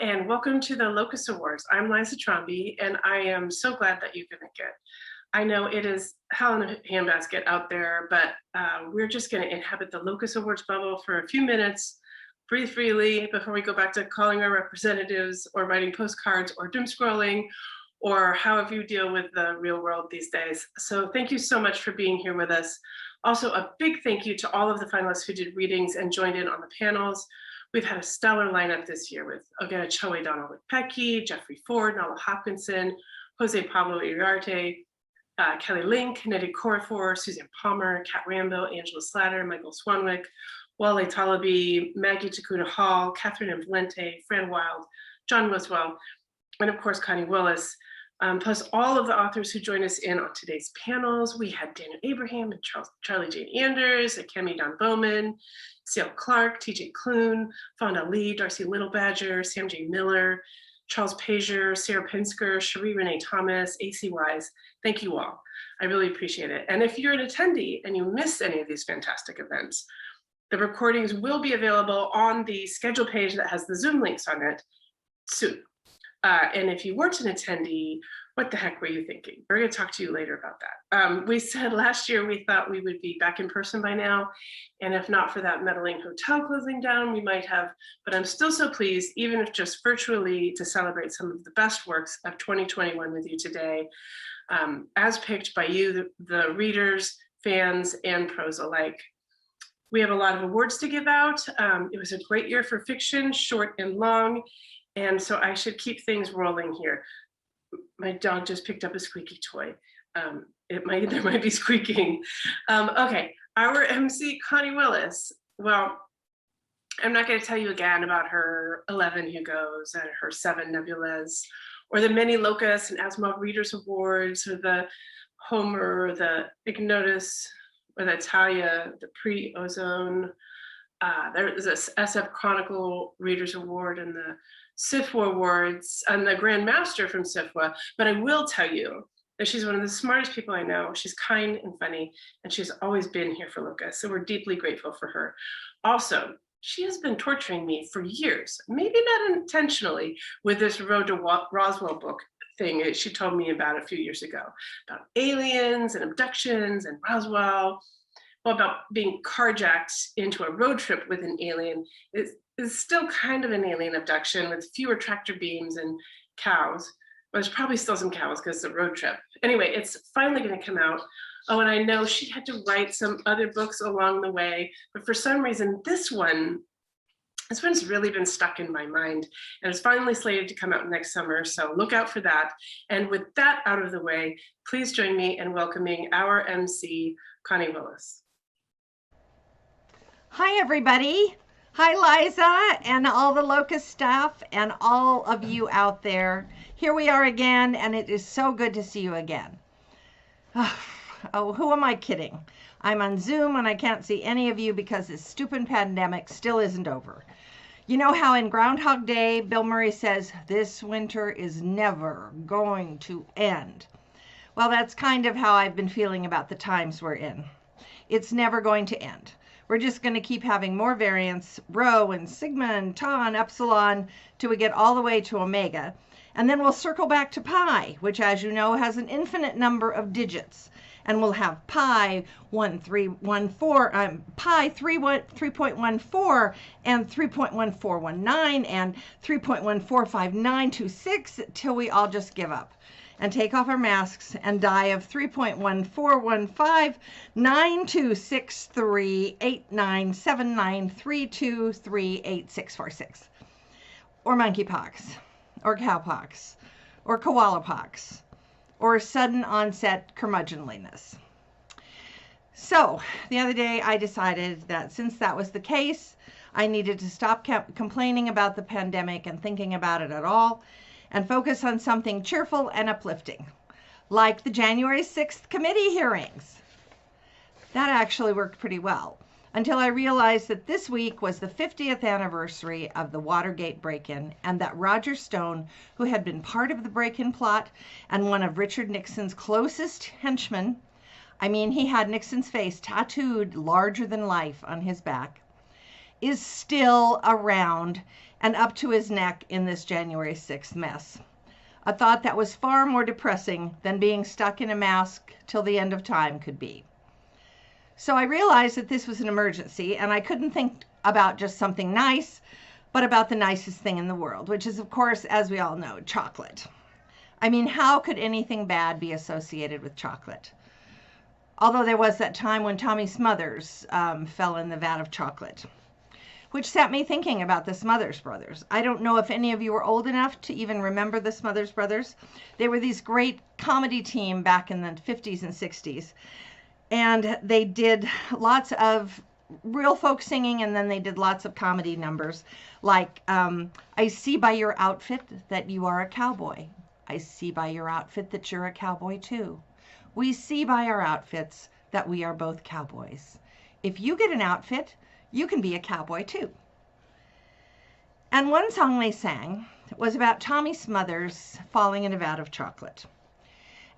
And welcome to the Locus Awards. I'm Liza Tromby, and I am so glad that you can make it. I know it is hell in a handbasket out there, but we're just going to inhabit the Locus Awards bubble for a few minutes, breathe freely before we go back to calling our representatives or writing postcards or doom scrolling or however you deal with the real world these days. So thank you so much for being here with us. Also, a big thank you to all of the finalists who did readings and joined in on the panels. We've had a stellar lineup this year with Ogena Choe Donald-Pecky, Jeffrey Ford, Nala Hopkinson, Jose Pablo Iriarte, Kelly Link, Nettie Corafor, Suzanne Palmer, Kat Rambo, Angela Slatter, Michael Swanwick, Wale Talabi, Maggie Takuna Hall, Catherine M. Valente, Fran Wild, John Wiswell, and of course, Connie Willis, plus all of the authors who joined us in on today's panels. We had Daniel Abraham and Charlie Jane Anders, Akemi Don Bowman, Ciel Clark, TJ Kloon, Fonda Lee, Darcy Little Badger, Sam J. Miller, Charles Pazier, Sarah Pinsker, Cherie Renee Thomas, AC Wise. Thank you all. I really appreciate it. And if you're an attendee and you miss any of these fantastic events, the recordings will be available on the schedule page that has the Zoom links on it soon. And if you weren't an attendee, what the heck were you thinking? We're going to talk to you later about that. We said last year we thought we would be back in person by now, and if not for that meddling hotel closing down, we might have, but I'm still so pleased, even if just virtually, to celebrate some of the best works of 2021 with you today, as picked by you, the readers, fans, and pros alike. We have a lot of awards to give out. It was a great year for fiction, short and long, and so I should keep things rolling here. My dog just picked up a squeaky toy. There might be squeaking. Okay, our MC, Connie Willis. Well, I'm not going to tell you again about her 11 Hugos and her 7 Nebulas, or the many Locus and Asimov Readers Awards, or the Homer, the Ignotus, or the Italia, the Pre-Ozone. There's a SF Chronicle Readers Award and the SIFWA Awards and the Grand Master from SIFWA. But I will tell you that she's one of the smartest people I know. She's kind and funny, and she's always been here for Locus. So we're deeply grateful for her. Also, she has been torturing me for years, maybe not intentionally, with this Road to Roswell book thing she told me about a few years ago, about aliens and abductions and Roswell. Well, about being carjacked into a road trip with an alien is still kind of an alien abduction with fewer tractor beams and cows. Well, there's probably still some cows because it's a road trip. Anyway, it's finally going to come out. Oh, and I know she had to write some other books along the way, but for some reason, this one's really been stuck in my mind, and it's finally slated to come out next summer, so look out for that. And with that out of the way, please join me in welcoming our MC, Connie Willis. Hi, everybody. Hi, Liza, and all the Locus staff, and all of you out there. Here we are again, and it is so good to see you again. Oh, who am I kidding? I'm on Zoom, and I can't see any of you because this stupid pandemic still isn't over. You know how in Groundhog Day, Bill Murray says, this winter is never going to end. Well, that's kind of how I've been feeling about the times we're in. It's never going to end. We're just going to keep having more variants, Rho and Sigma and Tau and Epsilon, till we get all the way to Omega. And then we'll circle back to pi, which, as you know, has an infinite number of digits. And we'll have pi 1314, pi 3.14 and 3.1419 and 3.145926 till we all just give up and take off our masks and die of 3.14159263897932386646, or monkeypox, or cowpox, or koala pox, or sudden onset curmudgeonliness. So the other day I decided that since that was the case, I needed to stop complaining about the pandemic and thinking about it at all, and focus on something cheerful and uplifting, like the January 6th committee hearings. That actually worked pretty well, until I realized that this week was the 50th anniversary of the Watergate break-in, and that Roger Stone, who had been part of the break-in plot and one of Richard Nixon's closest henchmen, I mean, he had Nixon's face tattooed larger than life on his back, is still around and up to his neck in this January 6th mess. A thought that was far more depressing than being stuck in a mask till the end of time could be. So I realized that this was an emergency, and I couldn't think about just something nice, but about the nicest thing in the world, which is, of course, as we all know, chocolate. I mean, how could anything bad be associated with chocolate? Although there was that time when Tommy Smothers fell in the vat of chocolate, which set me thinking about the Smothers Brothers. I don't know if any of you are old enough to even remember the Smothers Brothers. They were these great comedy team back in the 50s and 60s. And they did lots of real folk singing, and then they did lots of comedy numbers. Like, I see by your outfit that you are a cowboy. I see by your outfit that you're a cowboy too. We see by our outfits that we are both cowboys. If you get an outfit, you can be a cowboy too. And one song they sang was about Tommy Smothers falling in a vat of chocolate.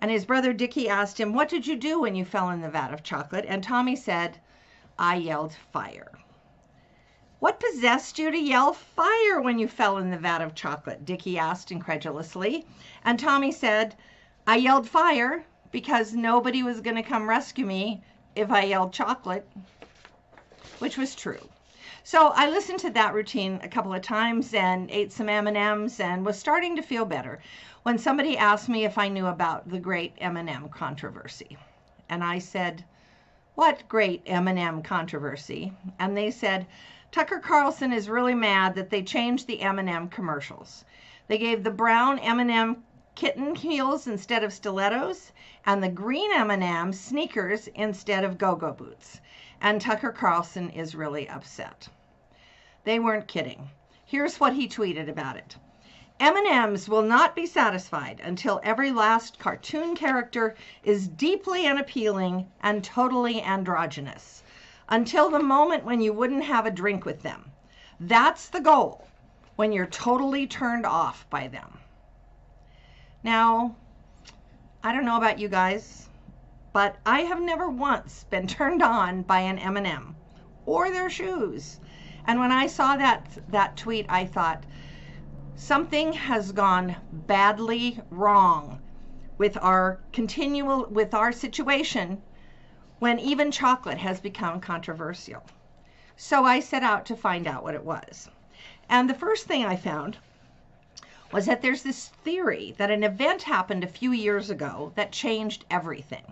And his brother Dickie asked him, "What did you do when you fell in the vat of chocolate?" And Tommy said, "I yelled fire." "What possessed you to yell fire when you fell in the vat of chocolate?" Dickie asked incredulously. And Tommy said, "I yelled fire because nobody was going to come rescue me if I yelled chocolate," which was true. So I listened to that routine a couple of times and ate some M&Ms and was starting to feel better when somebody asked me if I knew about the great M&M controversy. And I said, "What great M&M controversy?" And they said, "Tucker Carlson is really mad that they changed the M&M commercials. They gave the brown M&M kitten heels instead of stilettos, and the green M&M sneakers instead of go-go boots. And Tucker Carlson is really upset." They weren't kidding. Here's what he tweeted about it. "M&Ms will not be satisfied until every last cartoon character is deeply unappealing and totally androgynous. Until the moment when you wouldn't have a drink with them. That's the goal, when you're totally turned off by them." Now, I don't know about you guys, but I have never once been turned on by an M&M or their shoes. And when I saw that tweet, I thought, something has gone badly wrong with our situation when even chocolate has become controversial. So I set out to find out what it was. And the first thing I found was that there's this theory that an event happened a few years ago that changed everything.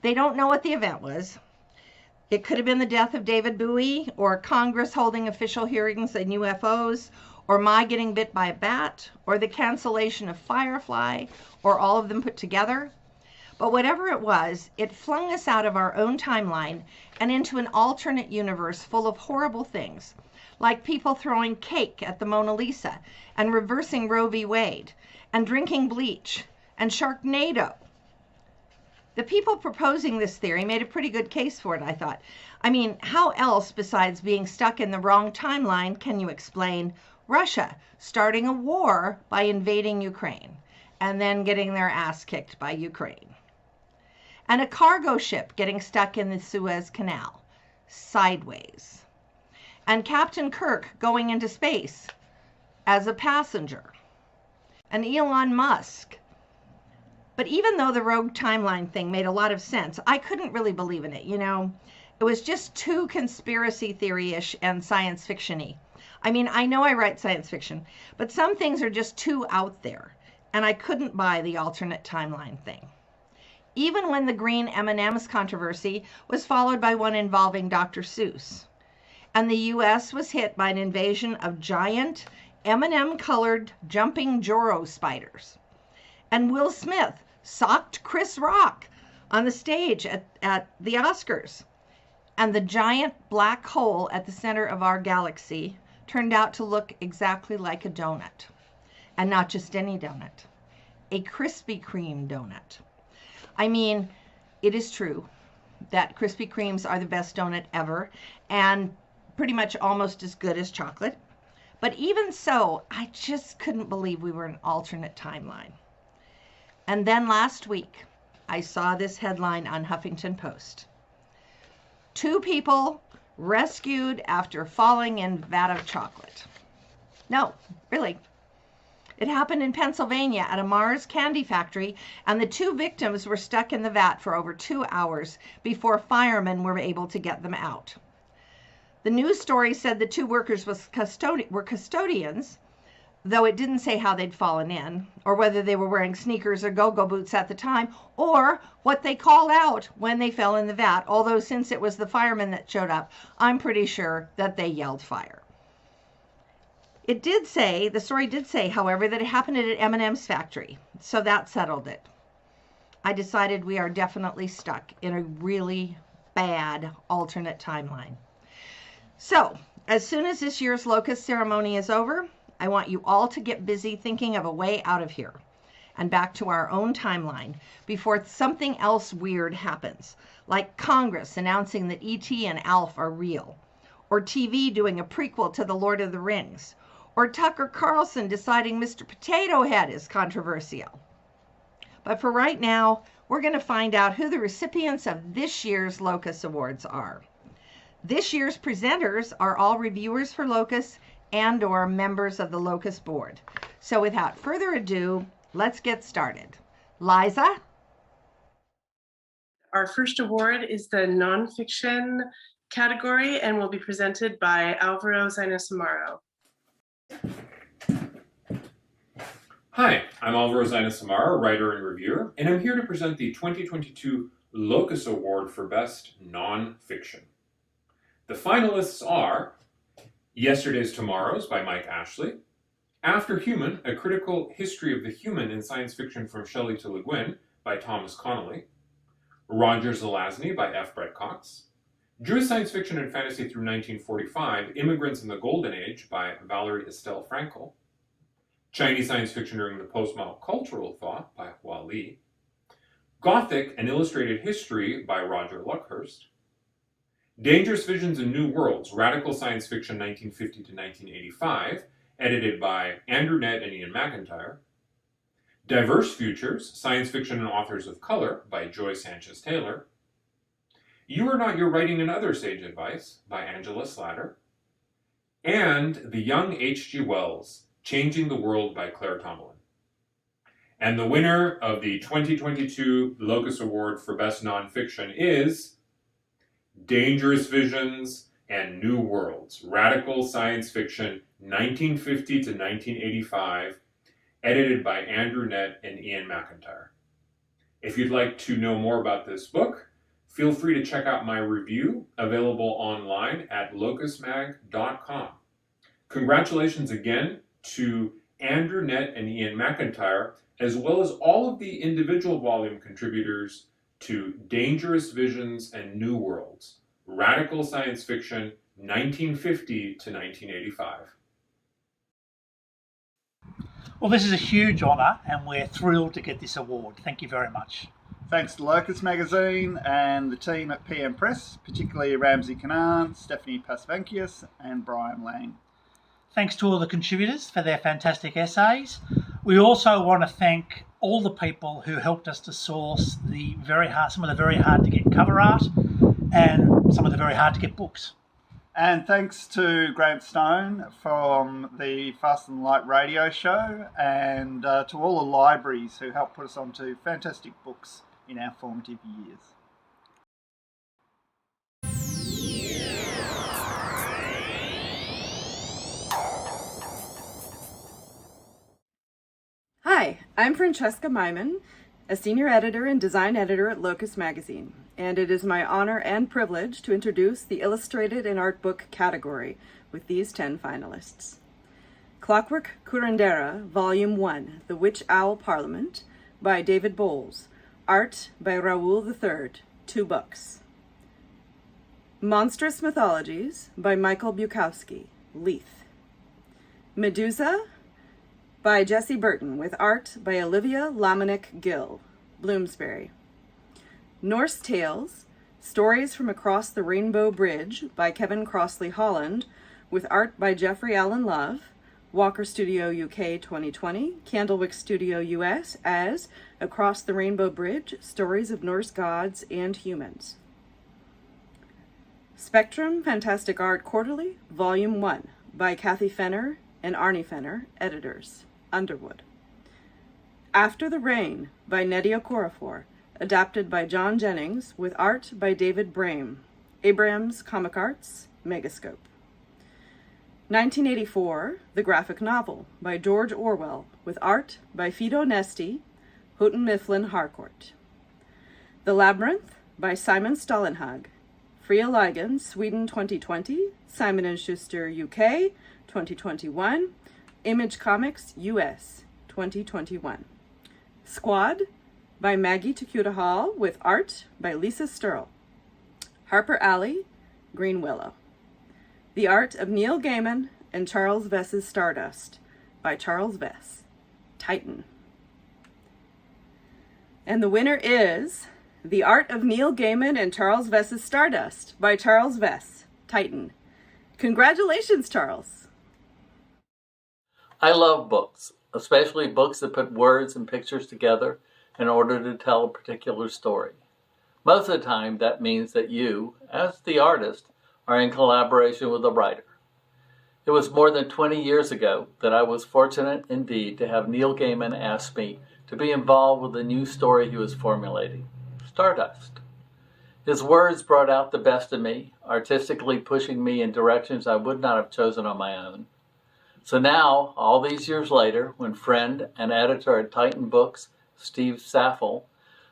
They don't know what the event was. It could have been the death of David Bowie, or Congress holding official hearings on UFOs, or my getting bit by a bat, or the cancellation of Firefly, or all of them put together. But whatever it was, it flung us out of our own timeline and into an alternate universe full of horrible things, like people throwing cake at the Mona Lisa, and reversing Roe v. Wade, and drinking bleach, and Sharknado. The people proposing this theory made a pretty good case for it, I thought. I mean, how else besides being stuck in the wrong timeline can you explain Russia starting a war by invading Ukraine and then getting their ass kicked by Ukraine? And a cargo ship getting stuck in the Suez Canal, sideways. And Captain Kirk going into space as a passenger. And Elon Musk. But even though the rogue timeline thing made a lot of sense, I couldn't really believe in it, you know. It was just too conspiracy theory-ish and science fiction-y. I mean, I know I write science fiction, but some things are just too out there, and I couldn't buy the alternate timeline thing. Even when the green M&Ms controversy was followed by one involving Dr. Seuss, and the U.S. was hit by an invasion of giant M&M-colored jumping Joro spiders, and Will Smith socked Chris Rock on the stage at the Oscars. And the giant black hole at the center of our galaxy turned out to look exactly like a donut. And not just any donut, a Krispy Kreme donut. I mean, it is true that Krispy Kremes are the best donut ever and pretty much almost as good as chocolate. But even so, I just couldn't believe we were in an alternate timeline. And then last week, I saw this headline on Huffington Post. 2 people rescued after falling in vat of chocolate. No, really. It happened in Pennsylvania at a Mars candy factory, and the 2 victims were stuck in the vat for over 2 hours before firemen were able to get them out. The news story said the 2 workers were custodians, though it didn't say how they'd fallen in, or whether they were wearing sneakers or go-go boots at the time, or what they called out when they fell in the vat, although since it was the firemen that showed up, I'm pretty sure that they yelled fire. The story did say, however, that it happened at M&M's factory, so that settled it. I decided we are definitely stuck in a really bad alternate timeline. So, as soon as this year's Locus ceremony is over, I want you all to get busy thinking of a way out of here and back to our own timeline before something else weird happens, like Congress announcing that E.T. and Alf are real, or TV doing a prequel to The Lord of the Rings, or Tucker Carlson deciding Mr. Potato Head is controversial. But for right now, we're going to find out who the recipients of this year's Locus Awards are. This year's presenters are all reviewers for Locus and or members of the Locus board. So without further ado, let's get started. Liza? Our first award is the nonfiction category and will be presented by Alvaro Zainasamaro. Hi, I'm Alvaro Zainasamaro, writer and reviewer, and I'm here to present the 2022 Locus Award for Best Nonfiction. The finalists are Yesterday's Tomorrows by Mike Ashley, After Human, A Critical History of the Human in Science Fiction from Shelley to Le Guin by Thomas Connolly, Roger Zelazny by F. Brett Cox, Jewish Science Fiction and Fantasy through 1945, Immigrants in the Golden Age by Valerie Estelle Frankel, Chinese Science Fiction during the Postmodern Cultural Thought by Hua Li, Gothic, An Illustrated History by Roger Luckhurst, Dangerous Visions and New Worlds, Radical Science Fiction 1950 to 1985, edited by Andrew Nett and Ian McIntyre, Diverse Futures, Science Fiction and Authors of Color by Joy Sanchez Taylor, You Are Not Your Writing and Other Sage Advice by Angela Slatter, and The Young H.G. Wells, Changing the World by Claire Tomlin. And the winner of the 2022 Locus Award for Best Nonfiction is Dangerous Visions and New Worlds, Radical Science Fiction 1950 to 1985, edited by Andrew Nett and Ian McIntyre. If you'd like to know more about this book, feel free to check out my review, available online at locusmag.com. Congratulations again to Andrew Nett and Ian McIntyre, as well as all of the individual volume contributors to Dangerous Visions and New Worlds, Radical Science Fiction 1950 to 1985. Well, this is a huge honour and we're thrilled to get this award. Thank you very much. Thanks to Locus Magazine and the team at PM Press, particularly Ramsey Kanan, Stephanie Pasvankius and Brian Lang. Thanks to all the contributors for their fantastic essays. We also want to thank all the people who helped us to source some of the very hard to get cover art and some of the very hard to get books. And thanks to Grant Stone from the Fast and Light radio show and to all the libraries who helped put us onto fantastic books in our formative years. Hi, I'm Francesca Myman, a senior editor and design editor at Locus Magazine, and it is my honor and privilege to introduce the illustrated and art book category with these 10 finalists. Clockwork Curandera, Volume 1, The Witch Owl Parliament, by David Bowles, art by Raoul III, 2 books. Monstrous Mythologies, by Michael Bukowski, Leith. Medusa, by Jesse Burton, with art by Olivia Lamanick Gill, Bloomsbury. Norse Tales, Stories from Across the Rainbow Bridge, by Kevin Crossley Holland, with art by Jeffrey Allen Love, Walker Studio UK 2020, Candlewick Studio US as Across the Rainbow Bridge, Stories of Norse Gods and Humans. Spectrum Fantastic Art Quarterly, Volume 1, by Kathy Fenner and Arnie Fenner, editors, Underwood. After the Rain, by Nnedi Okorafor, adapted by John Jennings, with art by David Brame, Abrams Comic Arts, Megascope. 1984, The Graphic Novel, by George Orwell, with art by Fido Nesti, Houghton Mifflin Harcourt. The Labyrinth, by Simon Stollenhag, Fria Ligon, Sweden 2020, Simon & Schuster UK 2021, Image Comics US 2021. Squad, by Maggie Takuta Hall, with art by Lisa Sturl. Harper Alley, Green Willow. The Art of Neil Gaiman and Charles Vess's Stardust, by Charles Vess, Titan. And the winner is The Art of Neil Gaiman and Charles Vess's Stardust, by Charles Vess, Titan. Congratulations, Charles. I love books, especially books that put words and pictures together in order to tell a particular story. Most of the time, that means that you, as the artist, are in collaboration with the writer. It was more than 20 years ago that I was fortunate indeed to have Neil Gaiman ask me to be involved with the new story he was formulating, Stardust. His words brought out the best in me, artistically pushing me in directions I would not have chosen on my own. So now, all these years later, when friend and editor at Titan Books, Steve Saffel,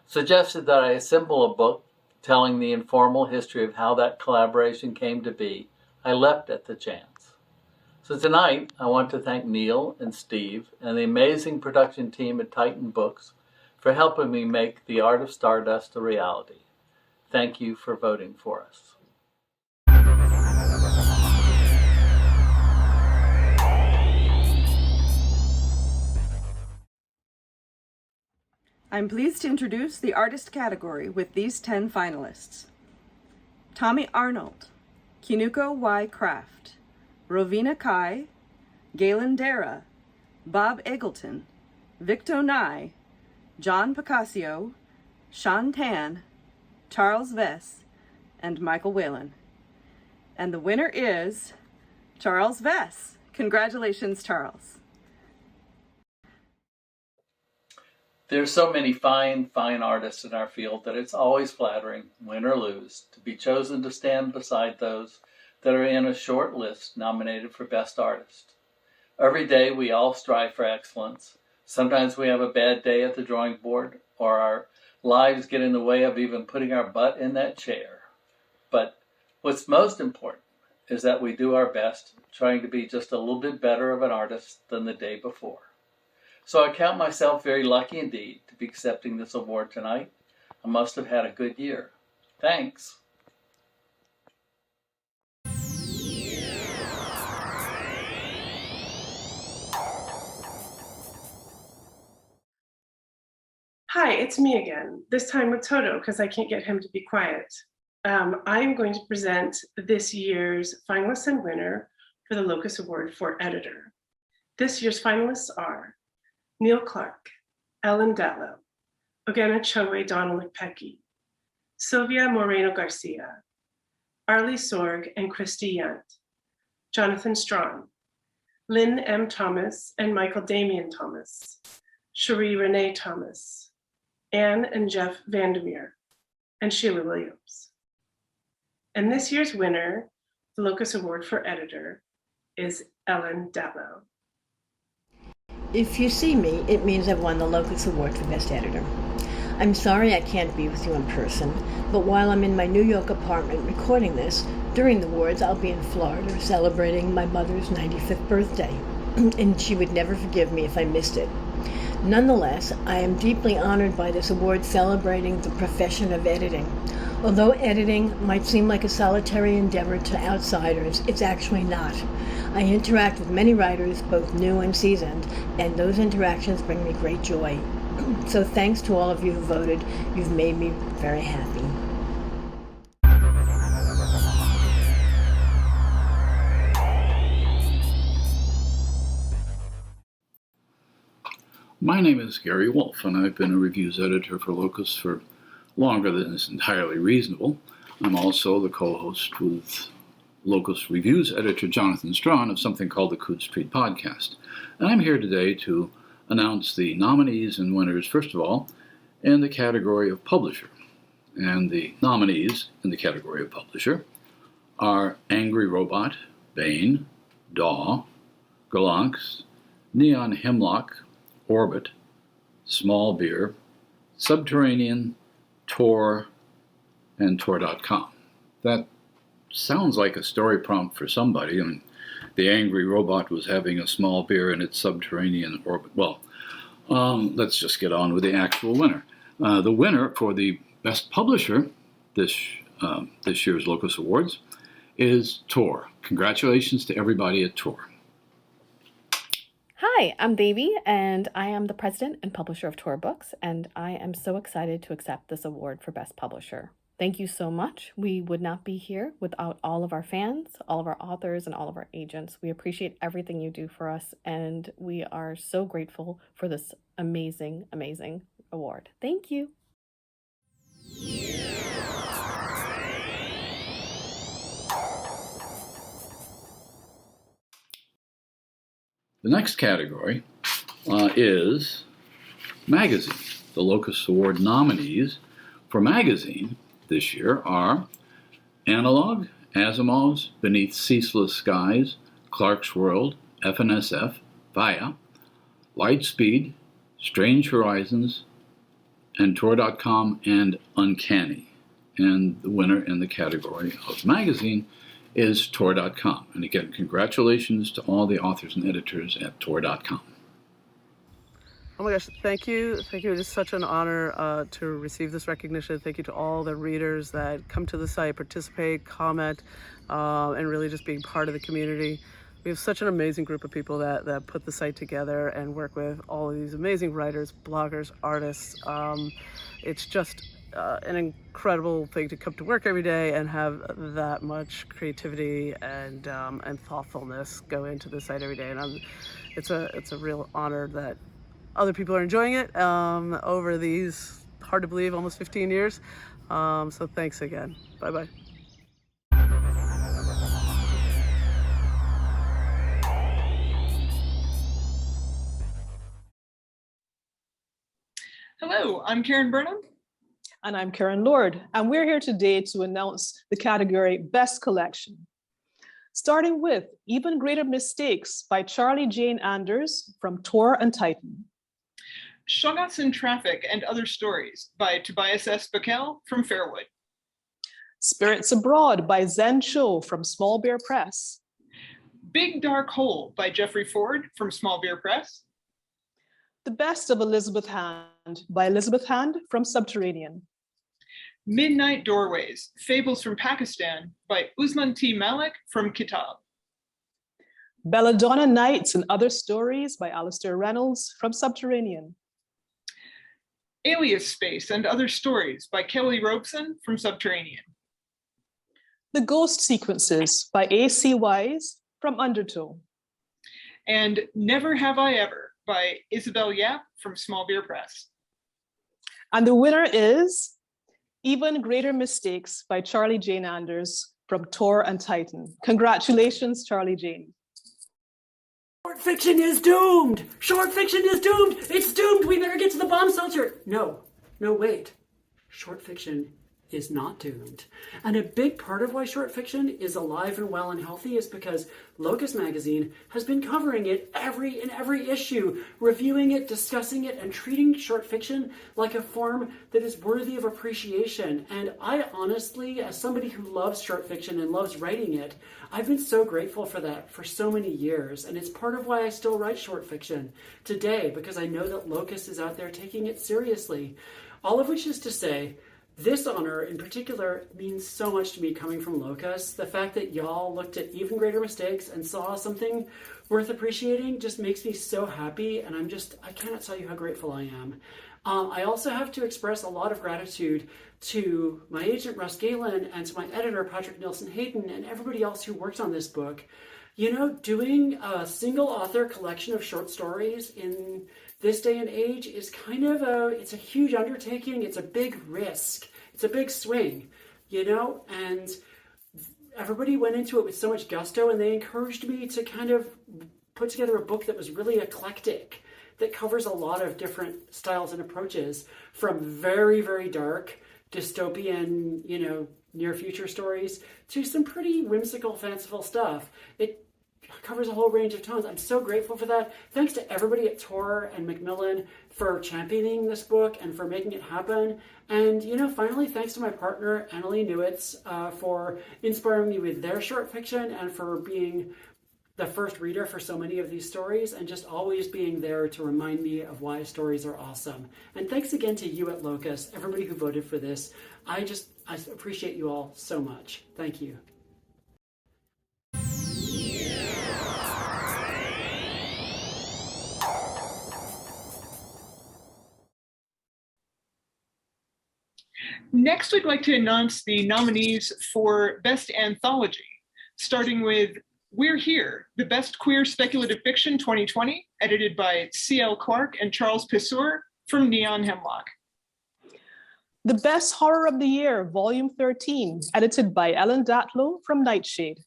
suggested that I assemble a book telling the informal history of how that collaboration came to be, I leapt at the chance. So tonight, I want to thank Neil and Steve and the amazing production team at Titan Books for helping me make The Art of Stardust a reality. Thank you for voting for us. I'm pleased to introduce the artist category with these 10 finalists. Tommy Arnold, Kinuko Y. Kraft, Rovina Kai, Galen Dara, Bob Eggleton, Victo Nye, John Picasso, Sean Tan, Charles Vess, and Michael Whalen. And the winner is Charles Vess. Congratulations, Charles. There's so many fine artists in our field that it's always flattering, win or lose, to be chosen to stand beside those that are in a short list nominated for Best Artist. Every day we all strive for excellence. Sometimes we have a bad day at the drawing board, or our lives get in the way of even putting our butt in that chair. But what's most important is that we do our best, trying to be just a little bit better of an artist than the day before. So I count myself very lucky indeed to be accepting this award tonight. I must have had a good year. Thanks. Hi, it's me again, this time with Toto because I can't get him to be quiet. I'm going to present this year's finalists and winner for the Locus Award for Editor. This year's finalists are Neil Clark, Ellen Detlow, Ogena Choe Donald-McPecky, Sylvia Moreno-Garcia, Arlie Sorg and Christy Yunt, Jonathan Strawn, Lynn M. Thomas and Michael Damian Thomas, Cherie Renee Thomas, Anne and Jeff Vandermeer, and Sheila Williams. And this year's winner, the Locus Award for Editor, is Ellen Detlow. If you see me, it means I've won the Locus Award for Best Editor. I'm sorry I can't be with you in person, but while I'm in my New York apartment recording this, during the awards I'll be in Florida celebrating my mother's 95th birthday, and she would never forgive me if I missed it. Nonetheless, I am deeply honored by this award celebrating the profession of editing. Although editing might seem like a solitary endeavor to outsiders, it's actually not. I interact with many writers, both new and seasoned, and those interactions bring me great joy. So thanks to all of you who voted. You've made me very happy. My name is Gary Wolf, and I've been a reviews editor for Locus for longer than is entirely reasonable. I'm also the co-host with Locus Reviews editor Jonathan Strawn of something called the Coode Street Podcast. And I'm here today to announce the nominees and winners, first of all, in the category of publisher. And the nominees in the category of publisher are Angry Robot, Bane, Daw, Galanx, Neon Hemlock, Orbit, Small Beer, Subterranean, Tor, and Tor.com. That sounds like a story prompt for somebody. I mean, the Angry Robot was having a small beer in its subterranean orbit. Well, let's just get on with the actual winner. The winner for the Best Publisher this year's Locus Awards is Tor. Congratulations to everybody at Tor. Hi, I'm Baby, and I am the president and publisher of Tor Books, and I am so excited to accept this award for Best Publisher. Thank you so much. We would not be here without all of our fans, all of our authors, and all of our agents. We appreciate everything you do for us, and we are so grateful for this amazing, amazing award. Thank you. The next category is magazine. The Locus Award nominees for magazine this year are Analog, Asimov's Beneath Ceaseless Skies, Clark's World, FNSF, Via, Lightspeed, Strange Horizons, and Tor.com, and Uncanny. And the winner in the category of magazine is Tor.com. And again, congratulations to all the authors and editors at Tor.com. Oh my gosh, thank you. Thank you. It is such an honor to receive this recognition. Thank you to all the readers that come to the site, participate, comment, and really just being part of the community. We have such an amazing group of people that put the site together and work with all of these amazing writers, bloggers, artists. It's just an incredible thing to come to work every day and have that much creativity and thoughtfulness go into the site every day. And it's a real honor that other people are enjoying it over these, hard to believe, almost 15 years. So thanks again. Bye-bye. Hello, I'm Karen Burnham. And I'm Karen Lord, and we're here today to announce the category Best Collection. Starting with Even Greater Mistakes by Charlie Jane Anders from Tor and Titan. Shoggoths in Traffic and Other Stories by Tobias S. Backel from Fairwood. Spirits Abroad by Zen Cho from Small Bear Press. Big Dark Hole by Jeffrey Ford from Small Beer Press. The Best of Elizabeth Hand by Elizabeth Hand from Subterranean. Midnight Doorways, Fables from Pakistan by Usman T. Malik from Kitab. Belladonna Nights and Other Stories by Alistair Reynolds from Subterranean. Alias Space and Other Stories by Kelly Robeson from Subterranean. The Ghost Sequences by A.C. Wise from Undertow. And Never Have I Ever by Isabel Yap from Small Beer Press. And the winner is Even Greater Mistakes by Charlie Jane Anders from Tor and Titan. Congratulations, Charlie Jane. Short fiction is doomed! Short fiction is doomed! It's doomed! We better get to the bomb shelter! No, wait. Short fiction is not doomed. And a big part of why short fiction is alive and well and healthy is because Locus Magazine has been covering it in every issue, reviewing it, discussing it, and treating short fiction like a form that is worthy of appreciation. And I honestly, as somebody who loves short fiction and loves writing it, I've been so grateful for that for so many years. And it's part of why I still write short fiction today, because I know that Locus is out there taking it seriously. All of which is to say, this honor in particular means so much to me coming from Locus. The fact that y'all looked at Even Greater Mistakes and saw something worth appreciating just makes me so happy, and I cannot tell you how grateful I am. I also have to express a lot of gratitude to my agent Russ Galen and to my editor Patrick Nielsen Hayden and everybody else who worked on this book. You know, doing a single author collection of short stories in this day and age is it's a huge undertaking. It's a big risk. It's a big swing. you know, and everybody went into it with so much gusto, and they encouraged me to kind of put together a book that was really eclectic, that covers a lot of different styles and approaches, from very, very dark dystopian, you know, near future stories to some pretty whimsical, fanciful stuff. It covers a whole range of tones. I'm so grateful for that. Thanks to everybody at Tor and Macmillan for championing this book and for making it happen. And, you know, finally, thanks to my partner, Annalie Newitz, for inspiring me with their short fiction and for being the first reader for so many of these stories, and just always being there to remind me of why stories are awesome. And thanks again to you at Locus, everybody who voted for this. I appreciate you all so much. Thank you. Next, we'd like to announce the nominees for Best Anthology, starting with We're Here, the Best Queer Speculative Fiction 2020, edited by C.L. Clarke and Charles Pissur from Neon Hemlock. The Best Horror of the Year, Volume 13, edited by Ellen Datlow from Nightshade.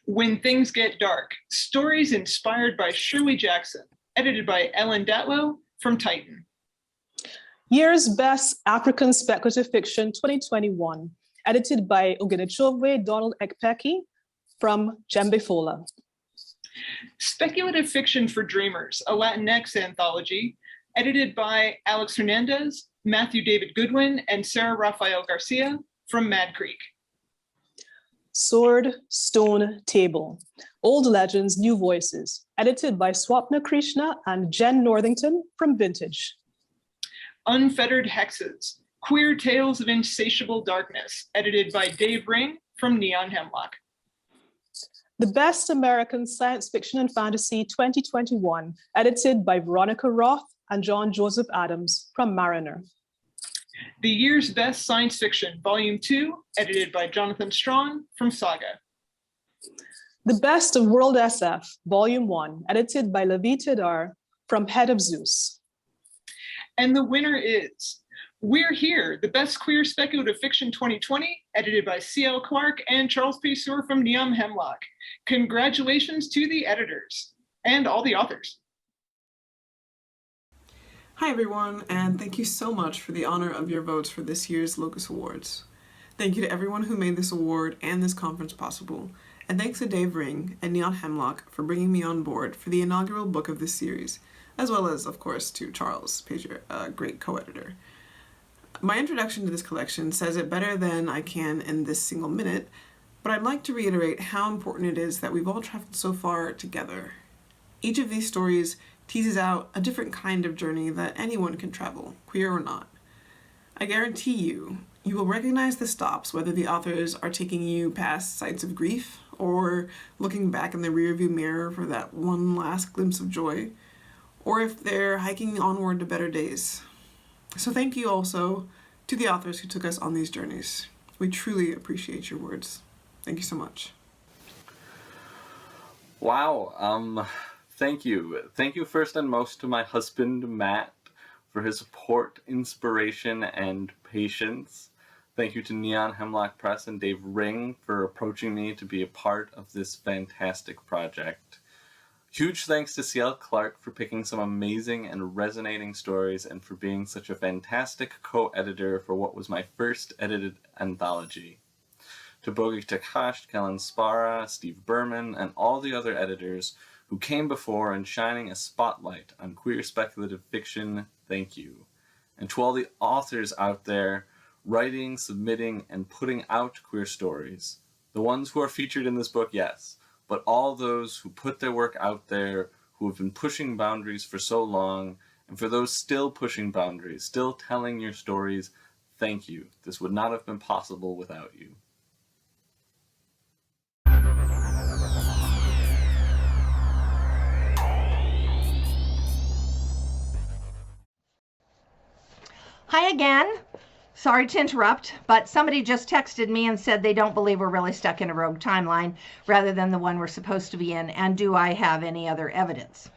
When Things Get Dark, stories inspired by Shirley Jackson, edited by Ellen Datlow from Titan. Year's Best African Speculative Fiction 2021, edited by Ogenichove Donald Ekpeki from Jembefola. Speculative Fiction for Dreamers, a Latinx anthology, edited by Alex Hernandez, Matthew David Goodwin, and Sarah Rafael Garcia from Mad Creek. Sword, Stone, Table, Old Legends, New Voices, edited by Swapna Krishna and Jen Northington from Vintage. Unfettered Hexes, Queer Tales of Insatiable Darkness, edited by Dave Ring from Neon Hemlock. The Best American Science Fiction and Fantasy 2021, edited by Veronica Roth and John Joseph Adams from Mariner. The Year's Best Science Fiction, Volume 2, edited by Jonathan Strawn from Saga. The Best of World SF, Volume 1, edited by Levi Tidar from Head of Zeus. And the winner is We're Here, the Best Queer Speculative Fiction 2020, edited by C.L. Clarke and Charles Pissur from Neon Hemlock. Congratulations to the editors and all the authors. Hi everyone, and thank you so much for the honor of your votes for this year's Locus Awards. Thank you to everyone who made this award and this conference possible, and thanks to Dave Ring and Neon Hemlock for bringing me on board for the inaugural book of this series, as well as, of course, to Charles Pissur, a great co-editor. My introduction to this collection says it better than I can in this single minute, but I'd like to reiterate how important it is that we've all traveled so far together. Each of these stories teases out a different kind of journey that anyone can travel, queer or not. I guarantee you will recognize the stops, whether the authors are taking you past sites of grief or looking back in the rearview mirror for that one last glimpse of joy, or if they're hiking onward to better days. So thank you also to the authors who took us on these journeys. We truly appreciate your words. Thank you so much. Wow, thank you. Thank you first and most to my husband, Matt, for his support, inspiration, and patience. Thank you to Neon Hemlock Press and Dave Ring for approaching me to be a part of this fantastic project. Huge thanks to C.L. Clarke for picking some amazing and resonating stories and for being such a fantastic co-editor for what was my first edited anthology. To Bogi Takash, Kellen Spara, Steve Berman, and all the other editors who came before and shining a spotlight on queer speculative fiction, thank you. And to all the authors out there writing, submitting, and putting out queer stories, the ones who are featured in this book, yes, but all those who put their work out there, who have been pushing boundaries for so long, and for those still pushing boundaries, still telling your stories, thank you. This would not have been possible without you. Hi again. Sorry to interrupt, but somebody just texted me and said they don't believe we're really stuck in a rogue timeline rather than the one we're supposed to be in, and do I have any other evidence?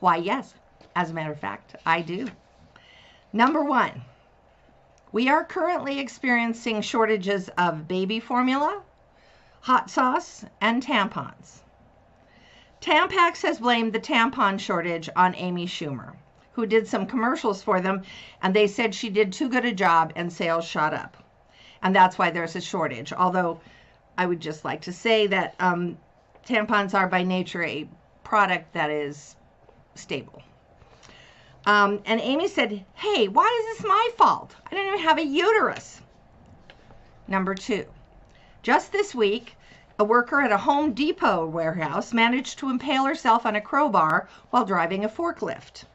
Why, yes. As a matter of fact, I do. Number one, We are currently experiencing shortages of baby formula, hot sauce, and tampons. Tampax has blamed the tampon shortage on Amy Schumer, who did some commercials for them, and they said she did too good a job and sales shot up. And that's why there's a shortage. Although I would just like to say that tampons are by nature a product that is stable. And Amy said, hey, why is this my fault? I don't even have a uterus. Number 2, just this week, a worker at a Home Depot warehouse managed to impale herself on a crowbar while driving a forklift.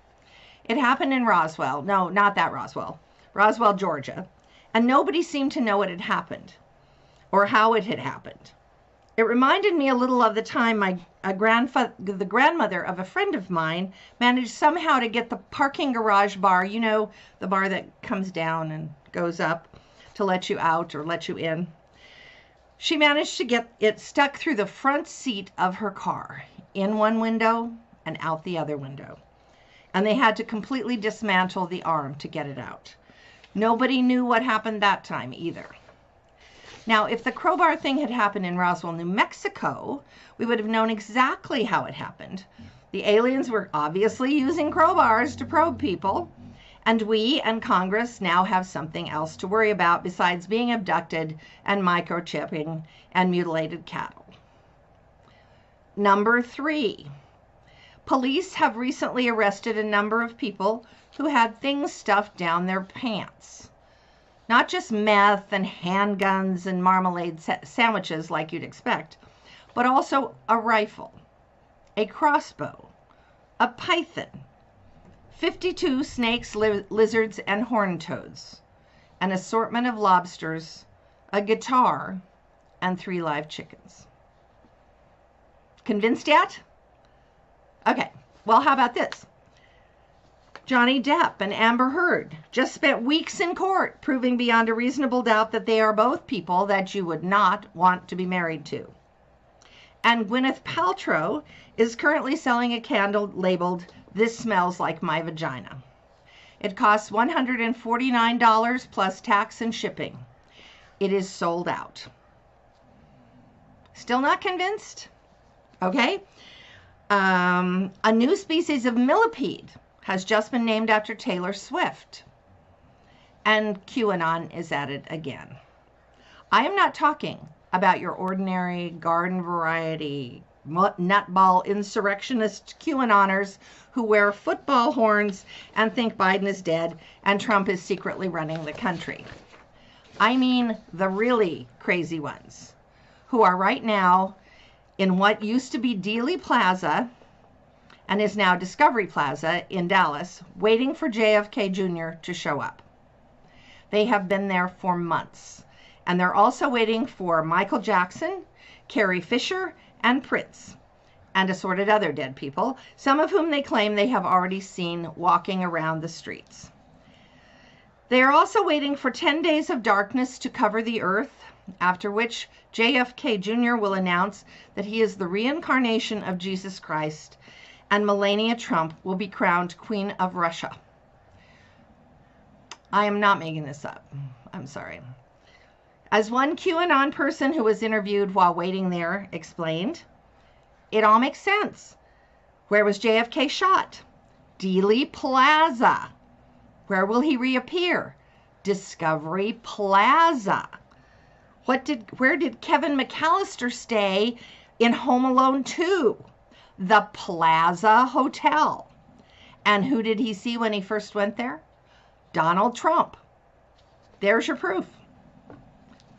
It happened in Roswell. No, not that Roswell. Roswell, Georgia. And nobody seemed to know what had happened or how it had happened. It reminded me a little of the time the grandmother of a friend of mine managed somehow to get the parking garage bar, you know, the bar that comes down and goes up to let you out or let you in. She managed to get it stuck through the front seat of her car, in one window and out the other window. And they had to completely dismantle the arm to get it out. Nobody knew what happened that time either. Now, if the crowbar thing had happened in Roswell, New Mexico, we would have known exactly how it happened. The aliens were obviously using crowbars to probe people, and we and Congress now have something else to worry about besides being abducted and microchipping and mutilated cattle. Number 3, police have recently arrested a number of people who had things stuffed down their pants. Not just meth and handguns and marmalade sandwiches like you'd expect, but also a rifle, a crossbow, a python, 52 snakes, lizards, and horned toads, an assortment of lobsters, a guitar, and 3 live chickens. Convinced yet? Okay, well, how about this? Johnny Depp and Amber Heard just spent weeks in court proving beyond a reasonable doubt that they are both people that you would not want to be married to. And Gwyneth Paltrow is currently selling a candle labeled, "This smells like my vagina." It costs $149 plus tax and shipping. It is sold out. Still not convinced? Okay. A new species of millipede has just been named after Taylor Swift. And QAnon is at it again. I am not talking about your ordinary garden variety nutball insurrectionist QAnoners who wear football horns and think Biden is dead and Trump is secretly running the country. I mean the really crazy ones who are right now in what used to be Dealey Plaza and is now Discovery Plaza in Dallas, waiting for JFK Jr. to show up. They have been there for months, and they're also waiting for Michael Jackson, Carrie Fisher, and Prince, and assorted other dead people, some of whom they claim they have already seen walking around the streets. They are also waiting for 10 days of darkness to cover the earth, after which JFK Jr. will announce that he is the reincarnation of Jesus Christ, and Melania Trump will be crowned Queen of Russia. I am not making this up. I'm sorry. As one QAnon person who was interviewed while waiting there explained, it all makes sense. Where was JFK shot? Dealey Plaza. Where will he reappear? Discovery Plaza. Where did Kevin McAllister stay in Home Alone 2? The Plaza Hotel. And who did he see when he first went there? Donald Trump. There's your proof.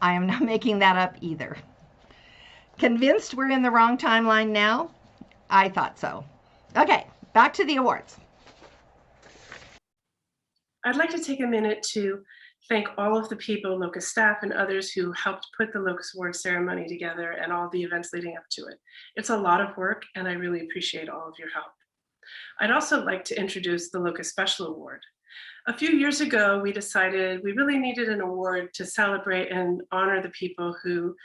I am not making that up either. Convinced we're in the wrong timeline now? I thought so. Okay, back to the awards. I'd like to take a minute to thank all of the people, Locus staff and others who helped put the Locus Awards ceremony together and all the events leading up to it. It's a lot of work and I really appreciate all of your help. I'd also like to introduce the Locus Special Award. A few years ago, we decided we really needed an award to celebrate and honor the people who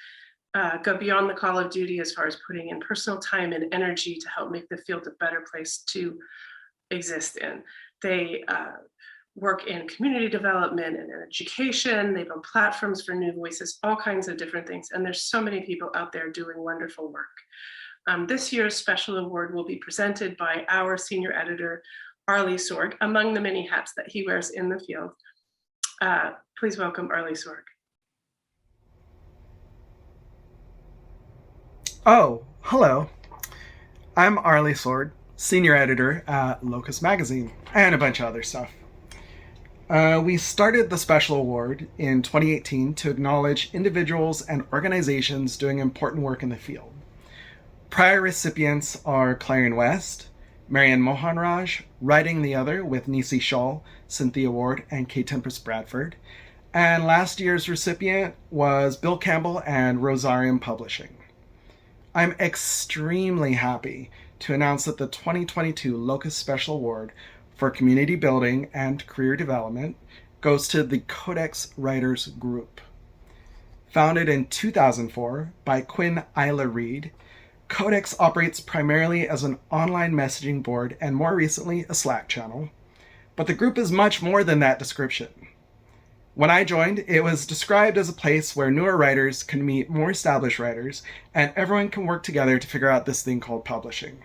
go beyond the call of duty as far as putting in personal time and energy to help make the field a better place to exist in. They work in community development and education. They build platforms for new voices, all kinds of different things. And there's so many people out there doing wonderful work. This year's special award will be presented by our senior editor, Arlie Sorg, among the many hats that he wears in the field. Please welcome Arlie Sorg. Oh, hello. I'm Arlie Sorg, senior editor at Locus Magazine, and a bunch of other stuff. We started the special award in 2018 to acknowledge individuals and organizations doing important work in the field. Prior recipients are Clarion West, Marianne Mohanraj, Writing the Other with Nisi Shawl, Cynthia Ward, and Kate Tempest Bradford. And last year's recipient was Bill Campbell and Rosarium Publishing. I'm extremely happy to announce that the 2022 Locus Special Award for Community Building and Career Development goes to the Codex Writers Group. Founded in 2004 by Quinn Isla Reed, Codex operates primarily as an online messaging board and more recently a Slack channel. But the group is much more than that description. When I joined, it was described as a place where newer writers can meet more established writers and everyone can work together to figure out this thing called publishing.